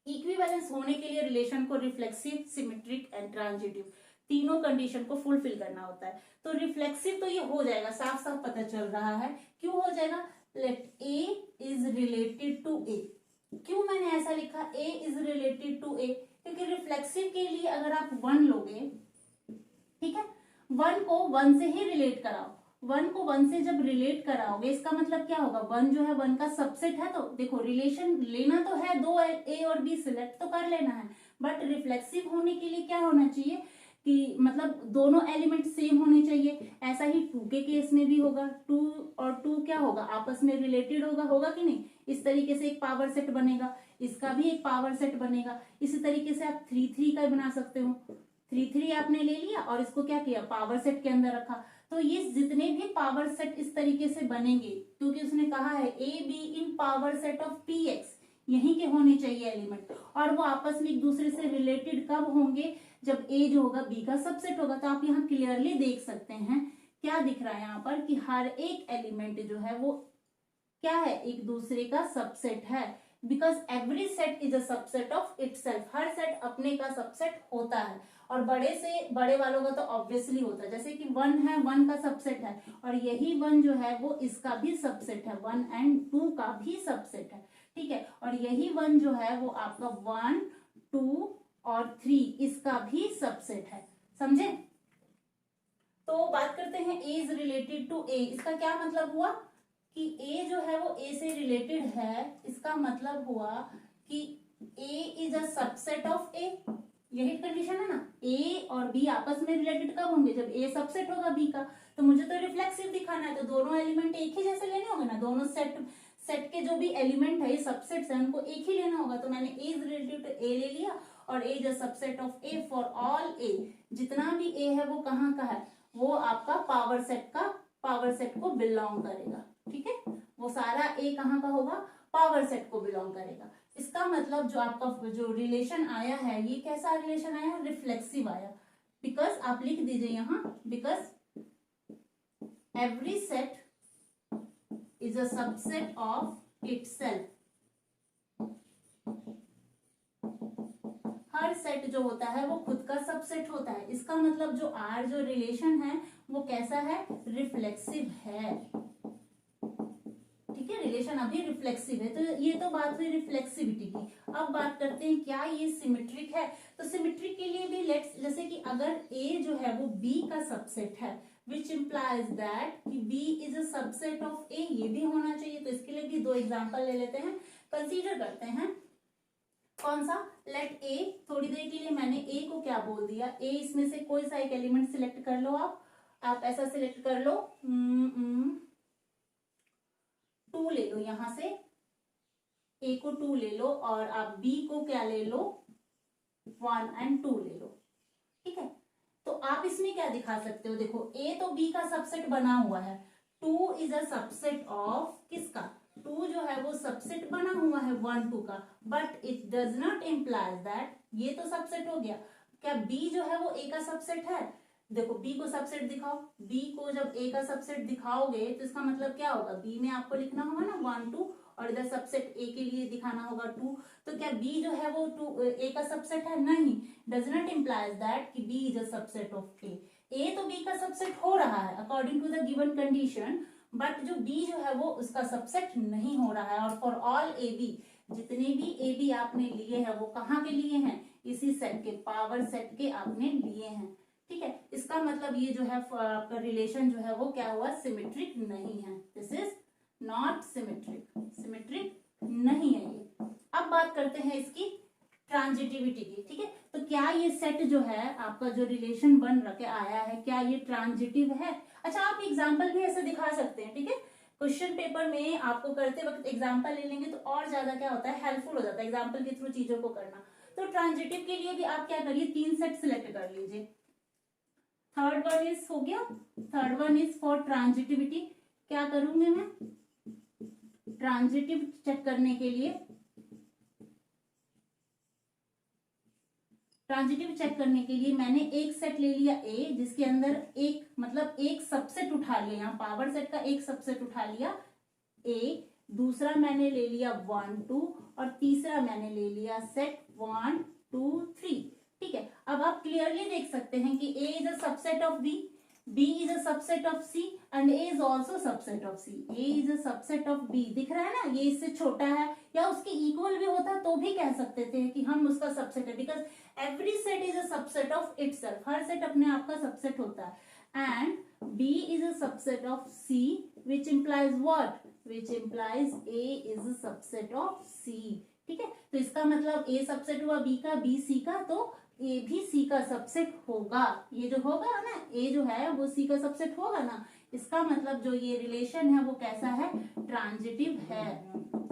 इक्विवेलेंस होने के लिए रिलेशन को रिफ्लेक्सिव, सिमेट्रिक एंड ट्रांजिटिव, तीनों कंडीशन को फुलफिल करना होता है। तो रिफ्लेक्सिव तो ये हो जाएगा, साफ साफ पता चल रहा है क्यों हो जाएगा, let A is related to A. क्यों मैंने ऐसा लिखा, A is related to A, क्योंकि रिफ्लेक्सिव के लिए अगर आप 1 लोगे, ठीक है, 1 को 1 से ही रिलेट कराओ, 1 को 1 से जब रिलेट कराओगे इसका मतलब क्या होगा, 1 जो है 1 का सबसेट है। तो देखो रिलेशन लेना तो है, 2 ए और बी सिलेक्ट तो कर लेना है, बट रिफ्लेक्सिव होने के लिए क्या होना चाहिए कि मतलब दोनों एलिमेंट सेम होने चाहिए। ऐसा ही 2 के केस में भी होगा, 2 और 2 क्या होगा, आपस में रिलेटेड होगा, होगा कि नहीं। इस तरीके से एक पावर सेट बनेगा, इसका भी एक पावर सेट बनेगा। इसी तरीके से आप 3 3 का बना सकते हो, 3 3 आपने ले लिया और इसको क्या किया, पावर सेट के अंदर रखा। तो ये जितने भी पावर सेट इस तरीके से बनेंगे, क्योंकि उसने कहा है A be in power set of P x, यहीं के होने चाहिए एलिमेंट, और वो आपस में एक दूसरे से रिलेटेड कब होंगे, जब ए जो होगा बी का सबसेट होगा। तो आप यहाँ क्लियरली देख सकते हैं क्या दिख रहा है यहाँ पर कि हर एक एलिमेंट जो है वो क्या है, एक दूसरे का सबसेट है, because every set is a subset of itself. Her set अपने का सबसेट होता है, और बड़े से बड़े वालों का तो ऑब्वियसली होता है, जैसे कि 1 है, 1 का सबसेट है, और यही 1 जो है वो इसका भी सबसेट है, 1 एंड 2 का भी सबसेट है। ठीक है, और यही 1 जो है वो आपका 1 2 और 3 इसका भी सबसेट है, समझे। तो बात करते हैं ए इज रिलेटेड टू ए, इसका क्या मतलब हुआ कि ए जो है वो ए से रिलेटेड है, इसका मतलब हुआ कि ए इज अ सबसेट ऑफ ए। यही कंडीशन है ना, ए और बी आपस में रिलेटेड कब होंगे, जब ए सबसेट होगा बी का। तो मुझे तो रिफ्लेक्सिव दिखाना है, तो दोनों एलिमेंट एक ही जैसे लेने होंगे ना, दोनों सेट के जो भी एलिमेंट है, ये सबसेट्स हैं, उनको एक ही लेना होगा। तो मैंने A is related to A ले लिया, और A is a subset of A for all A, जितना भी ए है वो कहाँ का है, वो आपका पावर सेट को बिलोंग करेगा। ठीक है, वो सारा ए कहाँ का होगा, पावर सेट को बिलोंग करेगा। इसका मतलब जो आपका जो रिलेशन आया है, ये कैसा रिलेशन आया, रिफ्लेक्सिव आया। बिकॉज आप लिख दीजिए यहाँ, because every set is a subset of itself. Her set जो होता है वो खुद का सबसेट होता है। इसका मतलब जो आर जो रिलेशन है वो कैसा है, रिफ्लेक्सिव है। ठीक है, रिलेशन अभी रिफ्लेक्सिव है। तो ये तो बात हुई रिफ्लेक्सिविटी की। अब बात करते हैं क्या ये सिमेट्रिक है। तो सिमेट्रिक के लिए भी लेट्स, जैसे कि अगर ए जो है वो बी का सबसेट है, विच इम्प्लाइज दैट कि B is a subset of A, ये भी होना चाहिए। तो इसके लिए भी 2 एग्जांपल ले लेते हैं, कंसीडर करते हैं। कौन सा, लेट ए, थोड़ी देर के लिए मैंने ए को क्या बोल दिया, ए इसमें से कोई सा एक एलिमेंट सिलेक्ट कर लो, आप ऐसा सिलेक्ट कर लो, 2 ले लो, यहां से A को 2 ले लो और आप B को क्या ले लो, 1 and 2 ले लो, ठीक है। तो आप इसमें क्या दिखा सकते हो, देखो A तो B का सबसेट बना हुआ है, 2 इज अ सबसेट ऑफ किसका, 2 जो है वो सबसेट बना हुआ है 1 2 का, but it does not implies that ये तो सबसेट हो गया, क्या B जो है वो A का सबसेट है, देखो B को सबसेट दिखाओ, B को जब A का सबसेट दिखाओगे तो इसका मतलब क्या होगा, B में आपको लिखना होगा ना 1 2 और इधर सबसेट A के लिए दिखाना होगा 2, तो क्या B जो है वो 2 A का सबसेट है, नहीं, डज नॉट इम्प्लाइज दैट कि B is a subset of A तो B का सबसेट हो रहा है according to the given condition, but जो B जो है वो उसका सबसेट नहीं हो रहा है। और फॉर ऑल AB, जितने भी AB आपने लिए हैं वो कहाँ के लिए हैं, इसी सेट के, पावर सेट के आपने लिए हैं, ठीक है। इसका मतलब ये जो है आपका रिलेशन जो है वो क्या हुआ, सिमेट्रिक नहीं है, this is not symmetric, symmetric नहीं है ये। अब बात करते हैं इसकी ट्रांजिटिविटी की, ठीक है। तो क्या ये सेट जो है आपका जो रिलेशन बन रखे आया है, क्या ये ट्रांजिटिव है। अच्छा, आप एग्जाम्पल भी ऐसे दिखा सकते हैं, ठीक है। क्वेश्चन पेपर में आपको करते वक्त एग्जाम्पल ले लेंगे तो और ज्यादा क्या होता है, हेल्पफुल हो जाता है एग्जाम्पल के थ्रू चीजों को करना। तो ट्रांजिटिव के लिए भी आप क्या करिए, 3 सेट सिलेक्ट कर लीजिए। थर्ड वन इज हो गया, third one is for transitivity, क्या करूंगी मैं, ट्रांजिटिव चेक करने के लिए, ट्रांजिटिव चेक करने के लिए मैंने एक सेट ले लिया A, जिसके अंदर एक मतलब एक सबसेट उठा लिया, यहाँ पावर सेट का एक सबसेट उठा लिया A, दूसरा मैंने ले लिया 1 2 और तीसरा मैंने ले लिया सेट 1 2 3, ठीक है। अब आप क्लियरली देख सकते हैं कि A is a subset of B, B is a subset of C and A is also subset of C. A is a subset of B, दिख रहा है ना, ये इससे छोटा है या उसके इक्वल भी होता तो भी कह सकते थे कि हम उसका सबसेट है, because every set is a subset of itself, her set अपने आप का सबसेट होता है। And B is a subset of C which implies what, which implies A is a subset of C, ठीक है। तो इसका मतलब A सबसेट हुआ B का, B C का, तो A भी C का सबसेट होगा, ये जो होगा ना A जो है वो C का सबसेट होगा ना, इसका मतलब जो ये रिलेशन है वो कैसा है, ट्रांजिटिव है।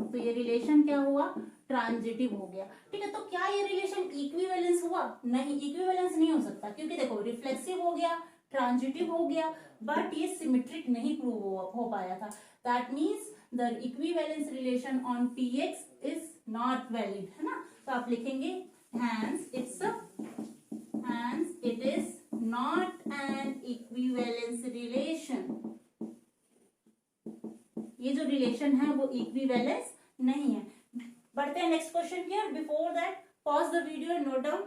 तो ये रिलेशन क्या हुआ, ट्रांजिटिव हो गया, ठीक है। तो क्या ये रिलेशन इक्विवेलेंस हुआ, नहीं, इक्विवेलेंस नहीं हो सकता, क्योंकि देखो रिफ्लेक्सिव हो गया, ट्रांजिटिव हो गया, बट ये सिमेट्रिक नहीं प्रूव हो पाया था। That means the equivalence relation on Px is not valid, है ना। तो आप लिखेंगे hence it is not an equivalence relation, ये जो रिलेशन है वो इक्विवेलेंस नहीं है। बढ़ते हैं नेक्स्ट क्वेश्चन की, और before that pause the video and note down.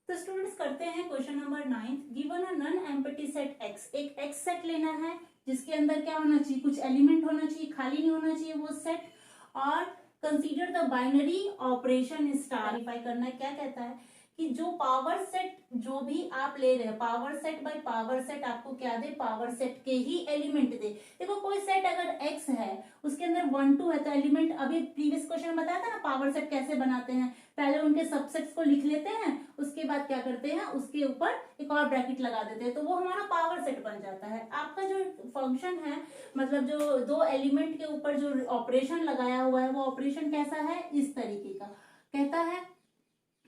तो स्टूडेंट्स करते हैं question number 9। Given a non empty set X, एक X सेट लेना है जिसके अंदर क्या होना चाहिए, कुछ एलिमेंट होना चाहिए, खाली नहीं होना चाहिए वो सेट, और consider the binary operation star. Verify करना है, क्या कहता है कि जो पावर सेट जो भी आप ले रहे हैं, power set by power set आपको क्या दे, पावर सेट के ही एलिमेंट दे। देखो कोई सेट अगर X है उसके अंदर 1 2 है तो एलिमेंट, अभी प्रीवियस क्वेश्चन बताया था ना पावर सेट कैसे बनाते हैं, पहले उनके सबसेट्स को लिख लेते हैं, उसके बाद क्या करते हैं उसके ऊपर एक और ब्रैकेट लगा देते हैं, तो वो हमारा पावर सेट बन जाता है। आपका जो फंक्शन है, मतलब जो दो एलिमेंट के ऊपर जो ऑपरेशन लगाया हुआ है वो ऑपरेशन कैसा है, इस तरीके का कहता है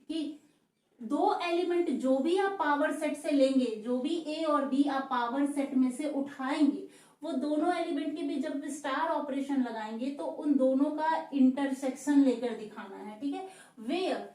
कि दो एलिमेंट जो भी आप पावर सेट से लेंगे, जो भी A और B आप पावर सेट में से उठाएंगे, वो दोनों एलिमेंट के बीच जब स्टार ऑपरेशन लगाएंगे तो उन दोनों का इंटरसेक्शन लेकर दिखाना है, ठीक है। Where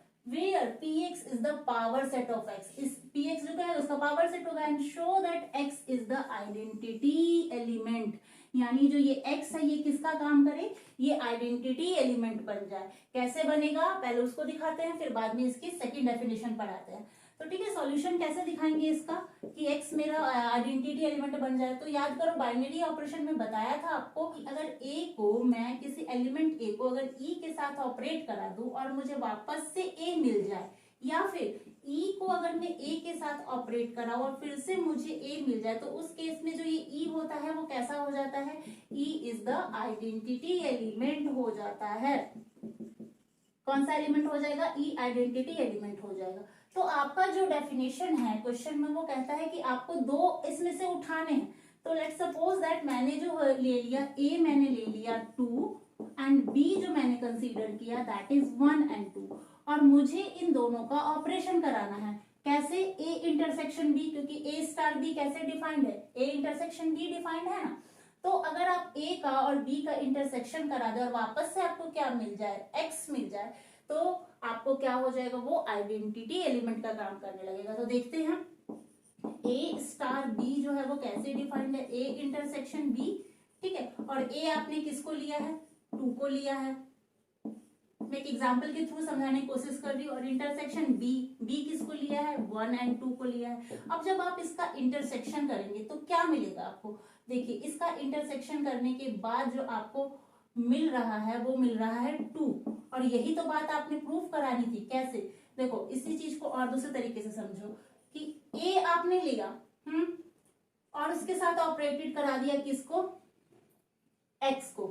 Px is the power set of X, इस Px जो है उसका पावर सेट होगा, and show that X is the identity element, यानी जो ये X है ये किसका काम करे, ये आइडेंटिटी एलिमेंट बन जाए। कैसे बनेगा पहले उसको दिखाते हैं, फिर बाद में इसकी सेकंड डेफिनेशन पढ़ाते हैं। तो ठीक है, सॉल्यूशन कैसे दिखाएंगे इसका कि X मेरा आइडेंटिटी एलिमेंट बन जाए। तो याद करो बाइनरी ऑपरेशन में बताया था आपको कि अगर A को मैं किसी एलिमेंट A को अगर E के साथ ऑपरेट करा दूं और मुझे वापस से A मिल जाए, या फिर E को अगर मैं A के साथ ऑपरेट कराऊं और फिर से मुझे A मिल जाए, तो उस केस में जो ये E होता है वो कैसा हो जाता है, E is the identity element हो जाता है। कौन सा एलिमेंट हो जाएगा, E आइडेंटिटी एलिमेंट हो जाएगा। तो आपका जो डेफिनेशन है क्वेश्चन में वो कहता है कि आपको दो इसमें से उठाने हैं, तो लेट्स सपोज दैट मैंने जो ले लिया ए मैंने ले लिया 2 एंड बी जो मैंने कंसीडर किया दैट इज 1 एंड 2, और मुझे इन दोनों का ऑपरेशन कराना है। कैसे? ए इंटरसेक्शन बी, क्योंकि ए स्टार बी कैसे डिफाइंड है? ए इंटरसेक्शन बी डिफाइंड है ना। तो अगर आप ए का और बी का इंटरसेक्शन करा दे और वापस से आपको क्या मिल जाए? एक्स मिल जाए, तो आपको क्या हो जाएगा? वो आइडेंटिटी एलिमेंट का काम करने लगेगा। तो देखते हैं ए स्टार बी जो है वो कैसे डिफाइंड है? ए इंटरसेक्शन बी, ठीक है। और ए आपने किसको लिया है? 2 को लिया है। मैं एक एग्जांपल के थ्रू समझाने की कोशिश कर रही हूँ। और इंटरसेक्शन बी, बी किसको लिया है? 1 एंड 2 को लिया है। अब जब आप इसका इंटरसेक्शन करेंगे तो क्या मिलेगा आपको? देखिए, इसका इंटरसेक्शन करने के बाद जो आपको मिल रहा है वो मिल रहा है 2, और यही तो बात आपने प्रूव करानी थी। कैसे? देखो, इसी चीज को और दूसरे तरीके से समझो कि ए आपने लिया और उसके साथ ऑपरेटेड करा दिया किसको? एक्स को।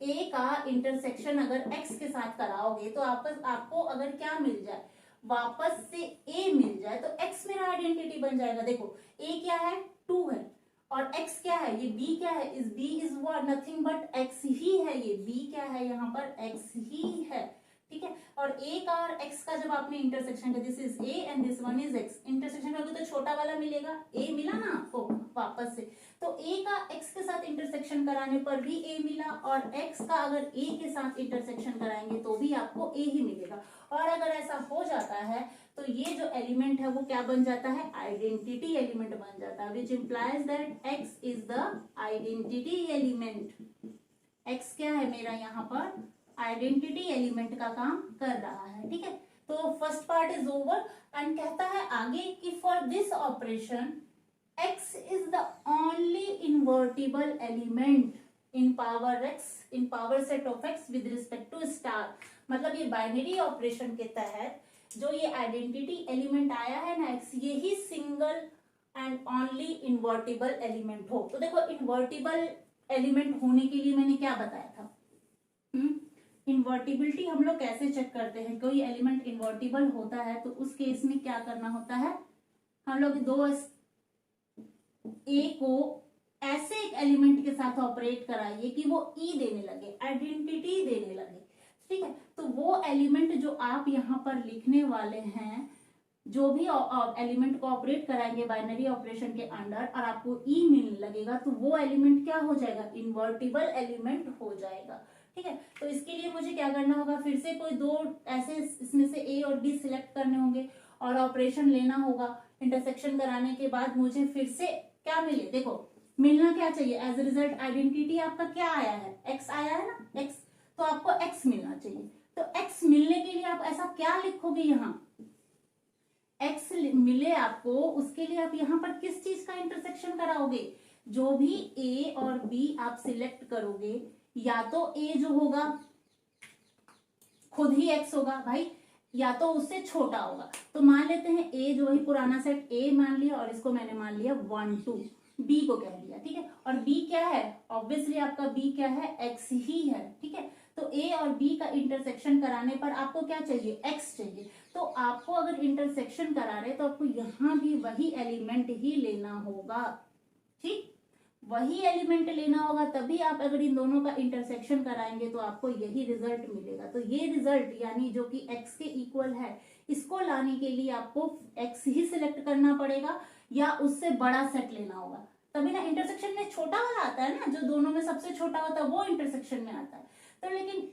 ए का इंटरसेक्शन अगर एक्स के साथ कराओगे तो आपको अगर क्या मिल जाए? वापस से ए मिल जाए, तो एक्स मेरा आइडेंटिटी बन जाएगा। देखो, ए क्या है? 2 है, और एक्स क्या है? ये बी क्या है? इस B is what? Nothing but X ही है। ये बी क्या है? यहाँ पर एक्स ही है, ठीक है। और ए का और एक्स का जब आपने इंटरसेक्शन किया, this is A and this one is x, intersection करोगे तो छोटा वाला मिलेगा, ए मिला ना आपको वापस से। तो ए का एक्स के साथ इंटरसेक्शन कराने पर भी ए मिला, और एक्स का अगर ए के साथ इंटरसेक्शन कराएंगे तो भी आपको ए ही मिलेगा। और अगर ऐसा हो जाता है तो ये जो एलिमेंट है वो क्या बन जाता है? आइडेंटिटी एलिमेंट बन जाता है, which implies that x is the identity element. X क्या है मेरा? यहाँ पर आइडेंटिटी एलिमेंट का काम कर रहा है, ठीक है। तो first part is over, and कहता है आगे कि for this operation x is the only invertible element in power set of x with respect to star। मतलब ये बाइनरी ऑपरेशन के तहत जो ये आइडेंटिटी एलिमेंट आया है ना x, यही single and only invertible element हो। तो देखो, इन्वर्टिबल एलिमेंट होने के लिए मैंने क्या बताया था? इन्वर्टिबिलिटी हम लोग कैसे चेक करते हैं? कोई एलिमेंट इन्वर्टिबल होता है तो उस केस में क्या करना होता है? हम लोग दो ए को ऐसे एक एलिमेंट के साथ ऑपरेट कराइए कि वो ई देने लगे, आइडेंटिटी देने लगे, ठीक है। तो वो एलिमेंट जो आप यहाँ पर लिखने वाले हैं, जो भी एलिमेंट को ऑपरेट कराएंगे बाइनरी ऑपरेशन के अंडर और आपको ई मिलने लगेगा, तो वो एलिमेंट क्या हो जाएगा? इन्वर्टिबल एलिमेंट हो जाएगा, ठीक है। तो इसके लिए मुझे क्या करना होगा? फिर से कोई दो ऐसे इसमें से ए और बी सिलेक्ट करने होंगे और ऑपरेशन लेना होगा। इंटरसेक्शन कराने के बाद मुझे फिर से क्या मिले? देखो, मिलना क्या चाहिए? एज ए रिजल्ट आइडेंटिटी आपका क्या आया है? एक्स आया है ना, एक्स। तो आपको एक्स मिलना चाहिए। तो एक्स मिलने के लिए आप ऐसा क्या लिखोगे? यहाँ एक्स मिले आपको, उसके लिए आप यहाँ पर किस चीज का इंटरसेक्शन कराओगे? जो भी ए और बी आप सिलेक्ट करोगे, या तो ए जो होगा खुद ही एक्स होगा भाई, या तो उससे छोटा होगा। तो मान लेते हैं ए जो ही पुराना सेट ए मान लिया, और इसको मैंने मान लिया 1 2, बी को कह दिया, ठीक है। और बी क्या है? ऑब्वियसली आपका बी क्या है? एक्स ही है, ठीक है। तो ए और बी का इंटरसेक्शन कराने पर आपको क्या चाहिए? एक्स चाहिए। तो आपको अगर इंटरसेक्शन करा रहे तो आपको यहाँ भी वही एलिमेंट ही लेना होगा, ठीक, वही एलिमेंट लेना होगा। तभी आप अगर इन दोनों का इंटरसेक्शन कराएंगे तो आपको यही रिजल्ट मिलेगा। तो ये रिजल्ट यानी जो कि x के इक्वल है, इसको लाने के लिए आपको x ही सिलेक्ट करना पड़ेगा या उससे बड़ा सेट लेना होगा। तभी ना इंटरसेक्शन में छोटा वाला आता है ना, जो दोनों में सबसे छोटा होता है वो इंटरसेक्शन में आता है। तो लेकिन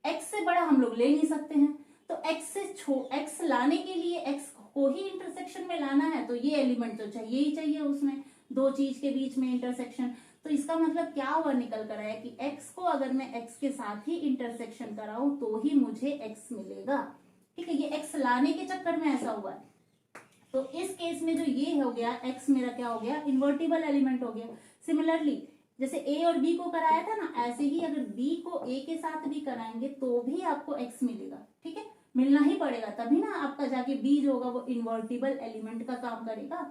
x से बड़ा हम लोग ले नहीं सकते हैं, तो x लाने के लिए x को ही इंटरसेक्शन में लाना है, तो ये एलिमेंट तो चाहिए ही चाहिए उसमें, दो चीज के बीच में इंटरसेक्शन। तो इसका मतलब क्या हुआ निकल कर आया कि x को अगर मैं x के साथ ही इंटरसेक्शन कराऊं तो ही मुझे x मिलेगा, ठीक है। ये x लाने के चक्कर में ऐसा हुआ है। तो इस केस में जो ये हो गया x मेरा क्या हो गया? इन्वर्टिबल एलिमेंट हो गया। सिमिलरली जैसे a और b को कराया था ना, ऐसे ही अगर b को a के साथ भी कराएंगे तो भी आपको x मिलेगा, ठीक है, मिलना ही पड़ेगा। तभी ना आपका जाके b जो होगा वो इन्वर्टिबल एलिमेंट का काम करेगा,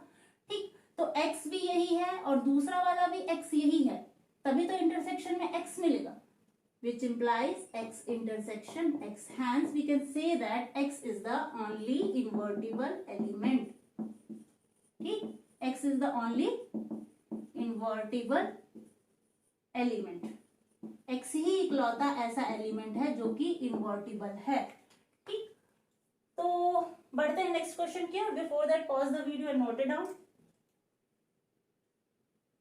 ठीक। तो x भी यही है और दूसरा वाला भी x यही है, तभी तो इंटरसेक्शन में x मिलेगा, which implies x intersection x. Hence we can say that x is the only invertible element, ठीक, x is the only invertible element. X ही इकलौता ऐसा एलिमेंट है जो कि इन्वर्टिबल है। ठीक, तो बढ़ते हैं नेक्स्ट क्वेश्चन की ओर। Before that pause the video and note it down.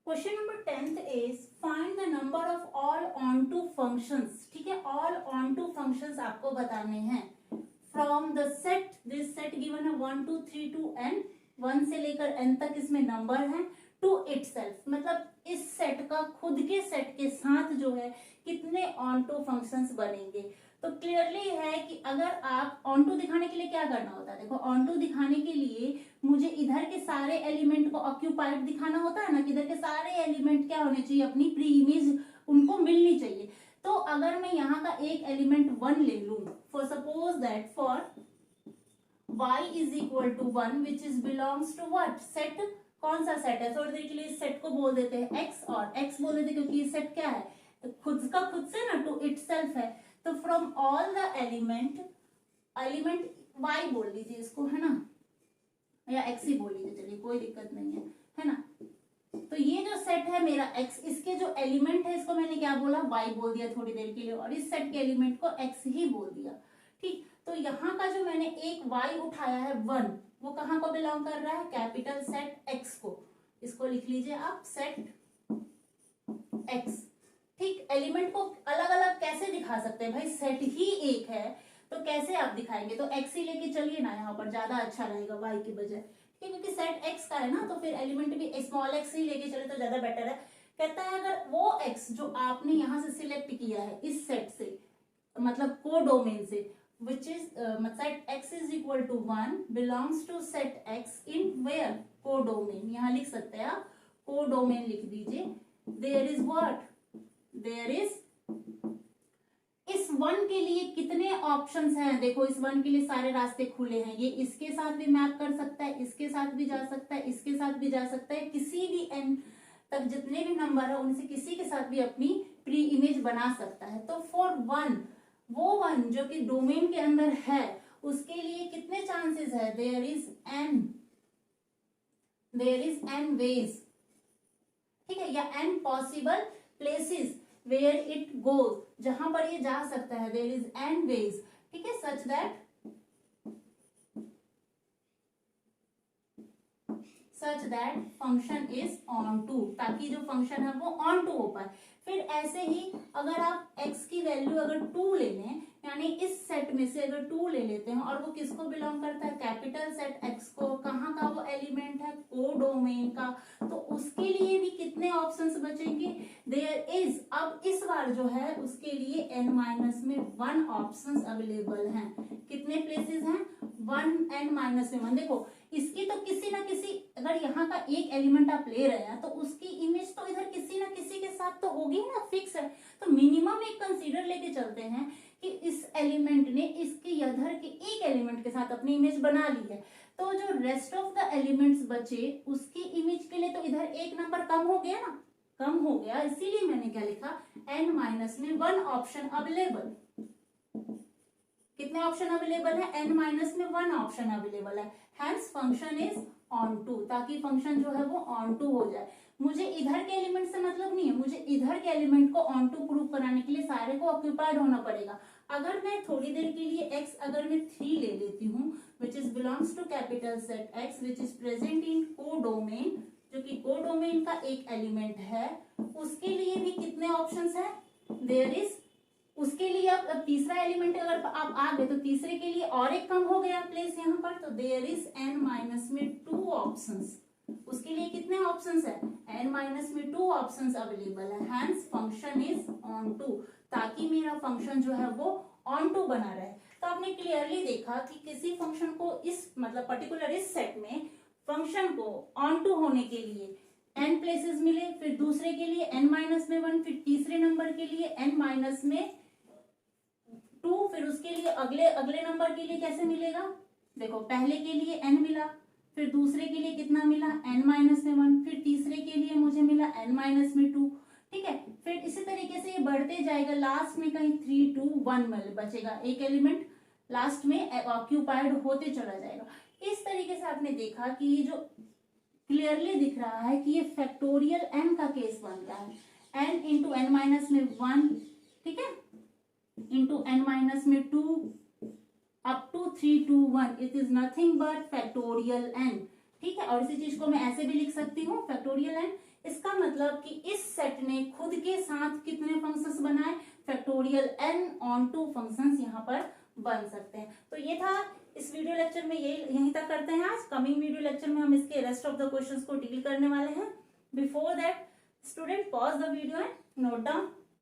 Question number 10th is find the number of all onto functions. ठीक है, ऑल ऑनटू फंक्शंस आपको बताने हैं from the set, this set given है 1 2 3 to n, 1 से लेकर n तक इसमें नंबर है, टू इटसेल्फ मतलब इस सेट का खुद के सेट के साथ जो है कितने ऑनटू फंक्शंस बनेंगे। तो क्लियरली है कि अगर आप ऑनटू दिखाने के लिए क्या करना होता है, देखो ऑनटू दिखाने के लिए मुझे इधर के सारे एलिमेंट को ऑक्यूपाइड दिखाना होता है ना, कि इधर के सारे एलिमेंट क्या होने चाहिए, अपनी प्री इमेज उनको मिलनी चाहिए। तो अगर मैं यहाँ का एक एलिमेंट 1 ले लूं, for suppose that for y is equal to 1 which is belongs to what, set, कौन सा सेट है, थोड़ी देर के लिए इस सेट को बोल देते हैं x, और x बोल देते क्योंकि ये सेट क्या है, खुद का खुद से ना, टू इटसेल्फ है। तो from all the element y बोल लीजिए इसको, है ना, या x ही बोल लीजिए, चलिए कोई दिक्कत नहीं है ना। तो ये जो सेट है मेरा x, इसके जो एलिमेंट है इसको मैंने क्या बोला, y बोल दिया थोड़ी देर के लिए, और इस सेट के एलिमेंट को x ही बोल दिया। ठीक, तो यहाँ का जो मैंने एक y उठाया है 1, वो कहाँ को बिलोंग कर रहा है, कैपिटल सेट x को। इसको लिख लीजिए आप, सेट x। ठीक, एलिमेंट को अलग अलग कैसे दिखा सकते हैं भाई, सेट ही एक है तो कैसे आप दिखाएंगे, तो x ही लेके चलिए ना, यहाँ पर ज्यादा अच्छा रहेगा y के बजाय, क्योंकि सेट x का है ना, तो फिर एलिमेंट भी स्मॉल x ही लेके चले तो ज्यादा बेटर है। कहता है अगर वो x जो आपने यहाँ से सिलेक्ट किया है इस सेट से, मतलब को डोमेन से, which is set x is equal to 1 belongs to set x in where, को डोमेन, यहाँ लिख सकते हैं आप, को डोमेन लिख दीजिए। there is what, there is, इस 1 के लिए कितने ऑप्शंस हैं, देखो इस 1 के लिए सारे रास्ते खुले हैं, ये इसके साथ भी मैप कर सकता है, इसके साथ भी जा सकता है, इसके साथ भी जा सकता है, किसी भी n तक जितने भी नंबर है उनसे किसी के साथ भी अपनी प्री इमेज बना सकता है। तो फॉर 1, वो 1 जो कि डोमेन के अंदर है उसके लिए कितने चांसेस है, देयर इज n वेज, ठीक है, या n possible places where it goes, जहां पर ये जा सकता है, देयर इज n वेज। ठीक है, such that function is onto, ताकि जो फंक्शन है वो ऑन टू हो पाए। फिर ऐसे ही अगर आप x की वैल्यू अगर 2 ले लें, यानी इस सेट में से अगर 2 ले लेते हैं, और वो किसको बिलोंग करता है, कैपिटल सेट x को, कहाँ का वो एलिमेंट है, को डोमेन का, तो उसके लिए भी कितने ऑप्शंस बचेंगे, देयर इज, अब इस बार जो है उसके लिए n-1 ऑप्शंस अवेलेबल हैं। कितने प्लेसेस हैं, 1 n-1। देखो इसकी तो किसी ना किसी, अगर यहाँ का एक एलिमेंट आप ले रहे हैं तो उसकी इमेज तो इधर किसी ना किसी के साथ तो होगी ना, फिक्स है। तो मिनिमम एक कंसीडर लेके चलते हैं कि इस एलिमेंट ने इसके इधर के एक एलिमेंट के साथ अपनी इमेज बना ली है, तो जो रेस्ट ऑफ द एलिमेंट्स बचे उसकी इमेज के लिए तो इधर एक नंबर कम हो गया ना, कम हो गया, इसीलिए मैंने क्या लिखा, n-1 ऑप्शन अवेलेबल। कितने ऑप्शन अवेलेबल है, n-1 ऑप्शन अवेलेबल है, hence function is onto, ताकि फंक्शन जो है वो ऑन टू हो जाए। मुझे इधर के एलिमेंट से मतलब नहीं है, मुझे इधर के एलिमेंट को ऑन टू प्रूव कराने के लिए सारे को ऑक्यूपाइड होना पड़ेगा। अगर मैं थोड़ी देर के लिए x अगर मैं 3 ले लेती हूँ, which is belongs to capital set x which is present in को डोमेन, जो कि को डोमेन का एक एलिमेंट है, उसके लिए भी कितने ऑप्शंस है, देयर इज, उसके लिए अब तीसरा एलिमेंट अगर आप आ गए तो तीसरे के लिए और एक कम हो गया प्लेस यहाँ पर, तो देयर इज n-2 ऑप्शंस। उसके लिए कितने ऑप्शंस है, n-2 ऑप्शंस अवेलेबल है, hence function is onto, ताकि मेरा फंक्शन जो है वो ऑन टू बना रहे। तो आपने क्लियरली देखा कि किसी फंक्शन को इस मतलब पर्टिकुलर इस सेट में फंक्शन को ऑन टू होने के लिए n प्लेसेस मिले, फिर दूसरे के लिए n-1, फिर तीसरे नंबर के लिए n-2, फिर उसके लिए अगले नंबर के लिए कैसे मिलेगा, देखो पहले के लिए n मिला, फिर दूसरे के लिए कितना मिला, n-1, फिर तीसरे के लिए मुझे मिला n-2। ठीक है, फिर इसी तरीके से ये बढ़ते जाएगा, लास्ट में कहीं 3 2 1 बचेगा, एक एलिमेंट लास्ट में ऑक्यूपाइड होते चला जाएगा। इस तरीके से आपने देखा कि ये जो क्लियरली दिख रहा है कि ये फैक्टोरियल n का केस बन रहा है। n इंटू एन माइनस में 1, ठीक है, इंटू n माइनस में 2 up to 3 to 1, it is nothing but factorial n, ठीक है। और इसी चीज को मैं ऐसे भी लिख सकती हूँ फैक्टोरियल n। इसका मतलब कि इस सेट ने खुद के साथ कितने फंक्शंस बनाए, factorial n onto functions यहाँ पर बन सकते हैं। तो ये था इस वीडियो लेक्चर में, यहीं तक करते हैं आज। कमिंग वीडियो लेक्चर में हम इसके रेस्ट ऑफ द क्वेश्चंस को डील करने वाले हैं। Before that student pause the video and note down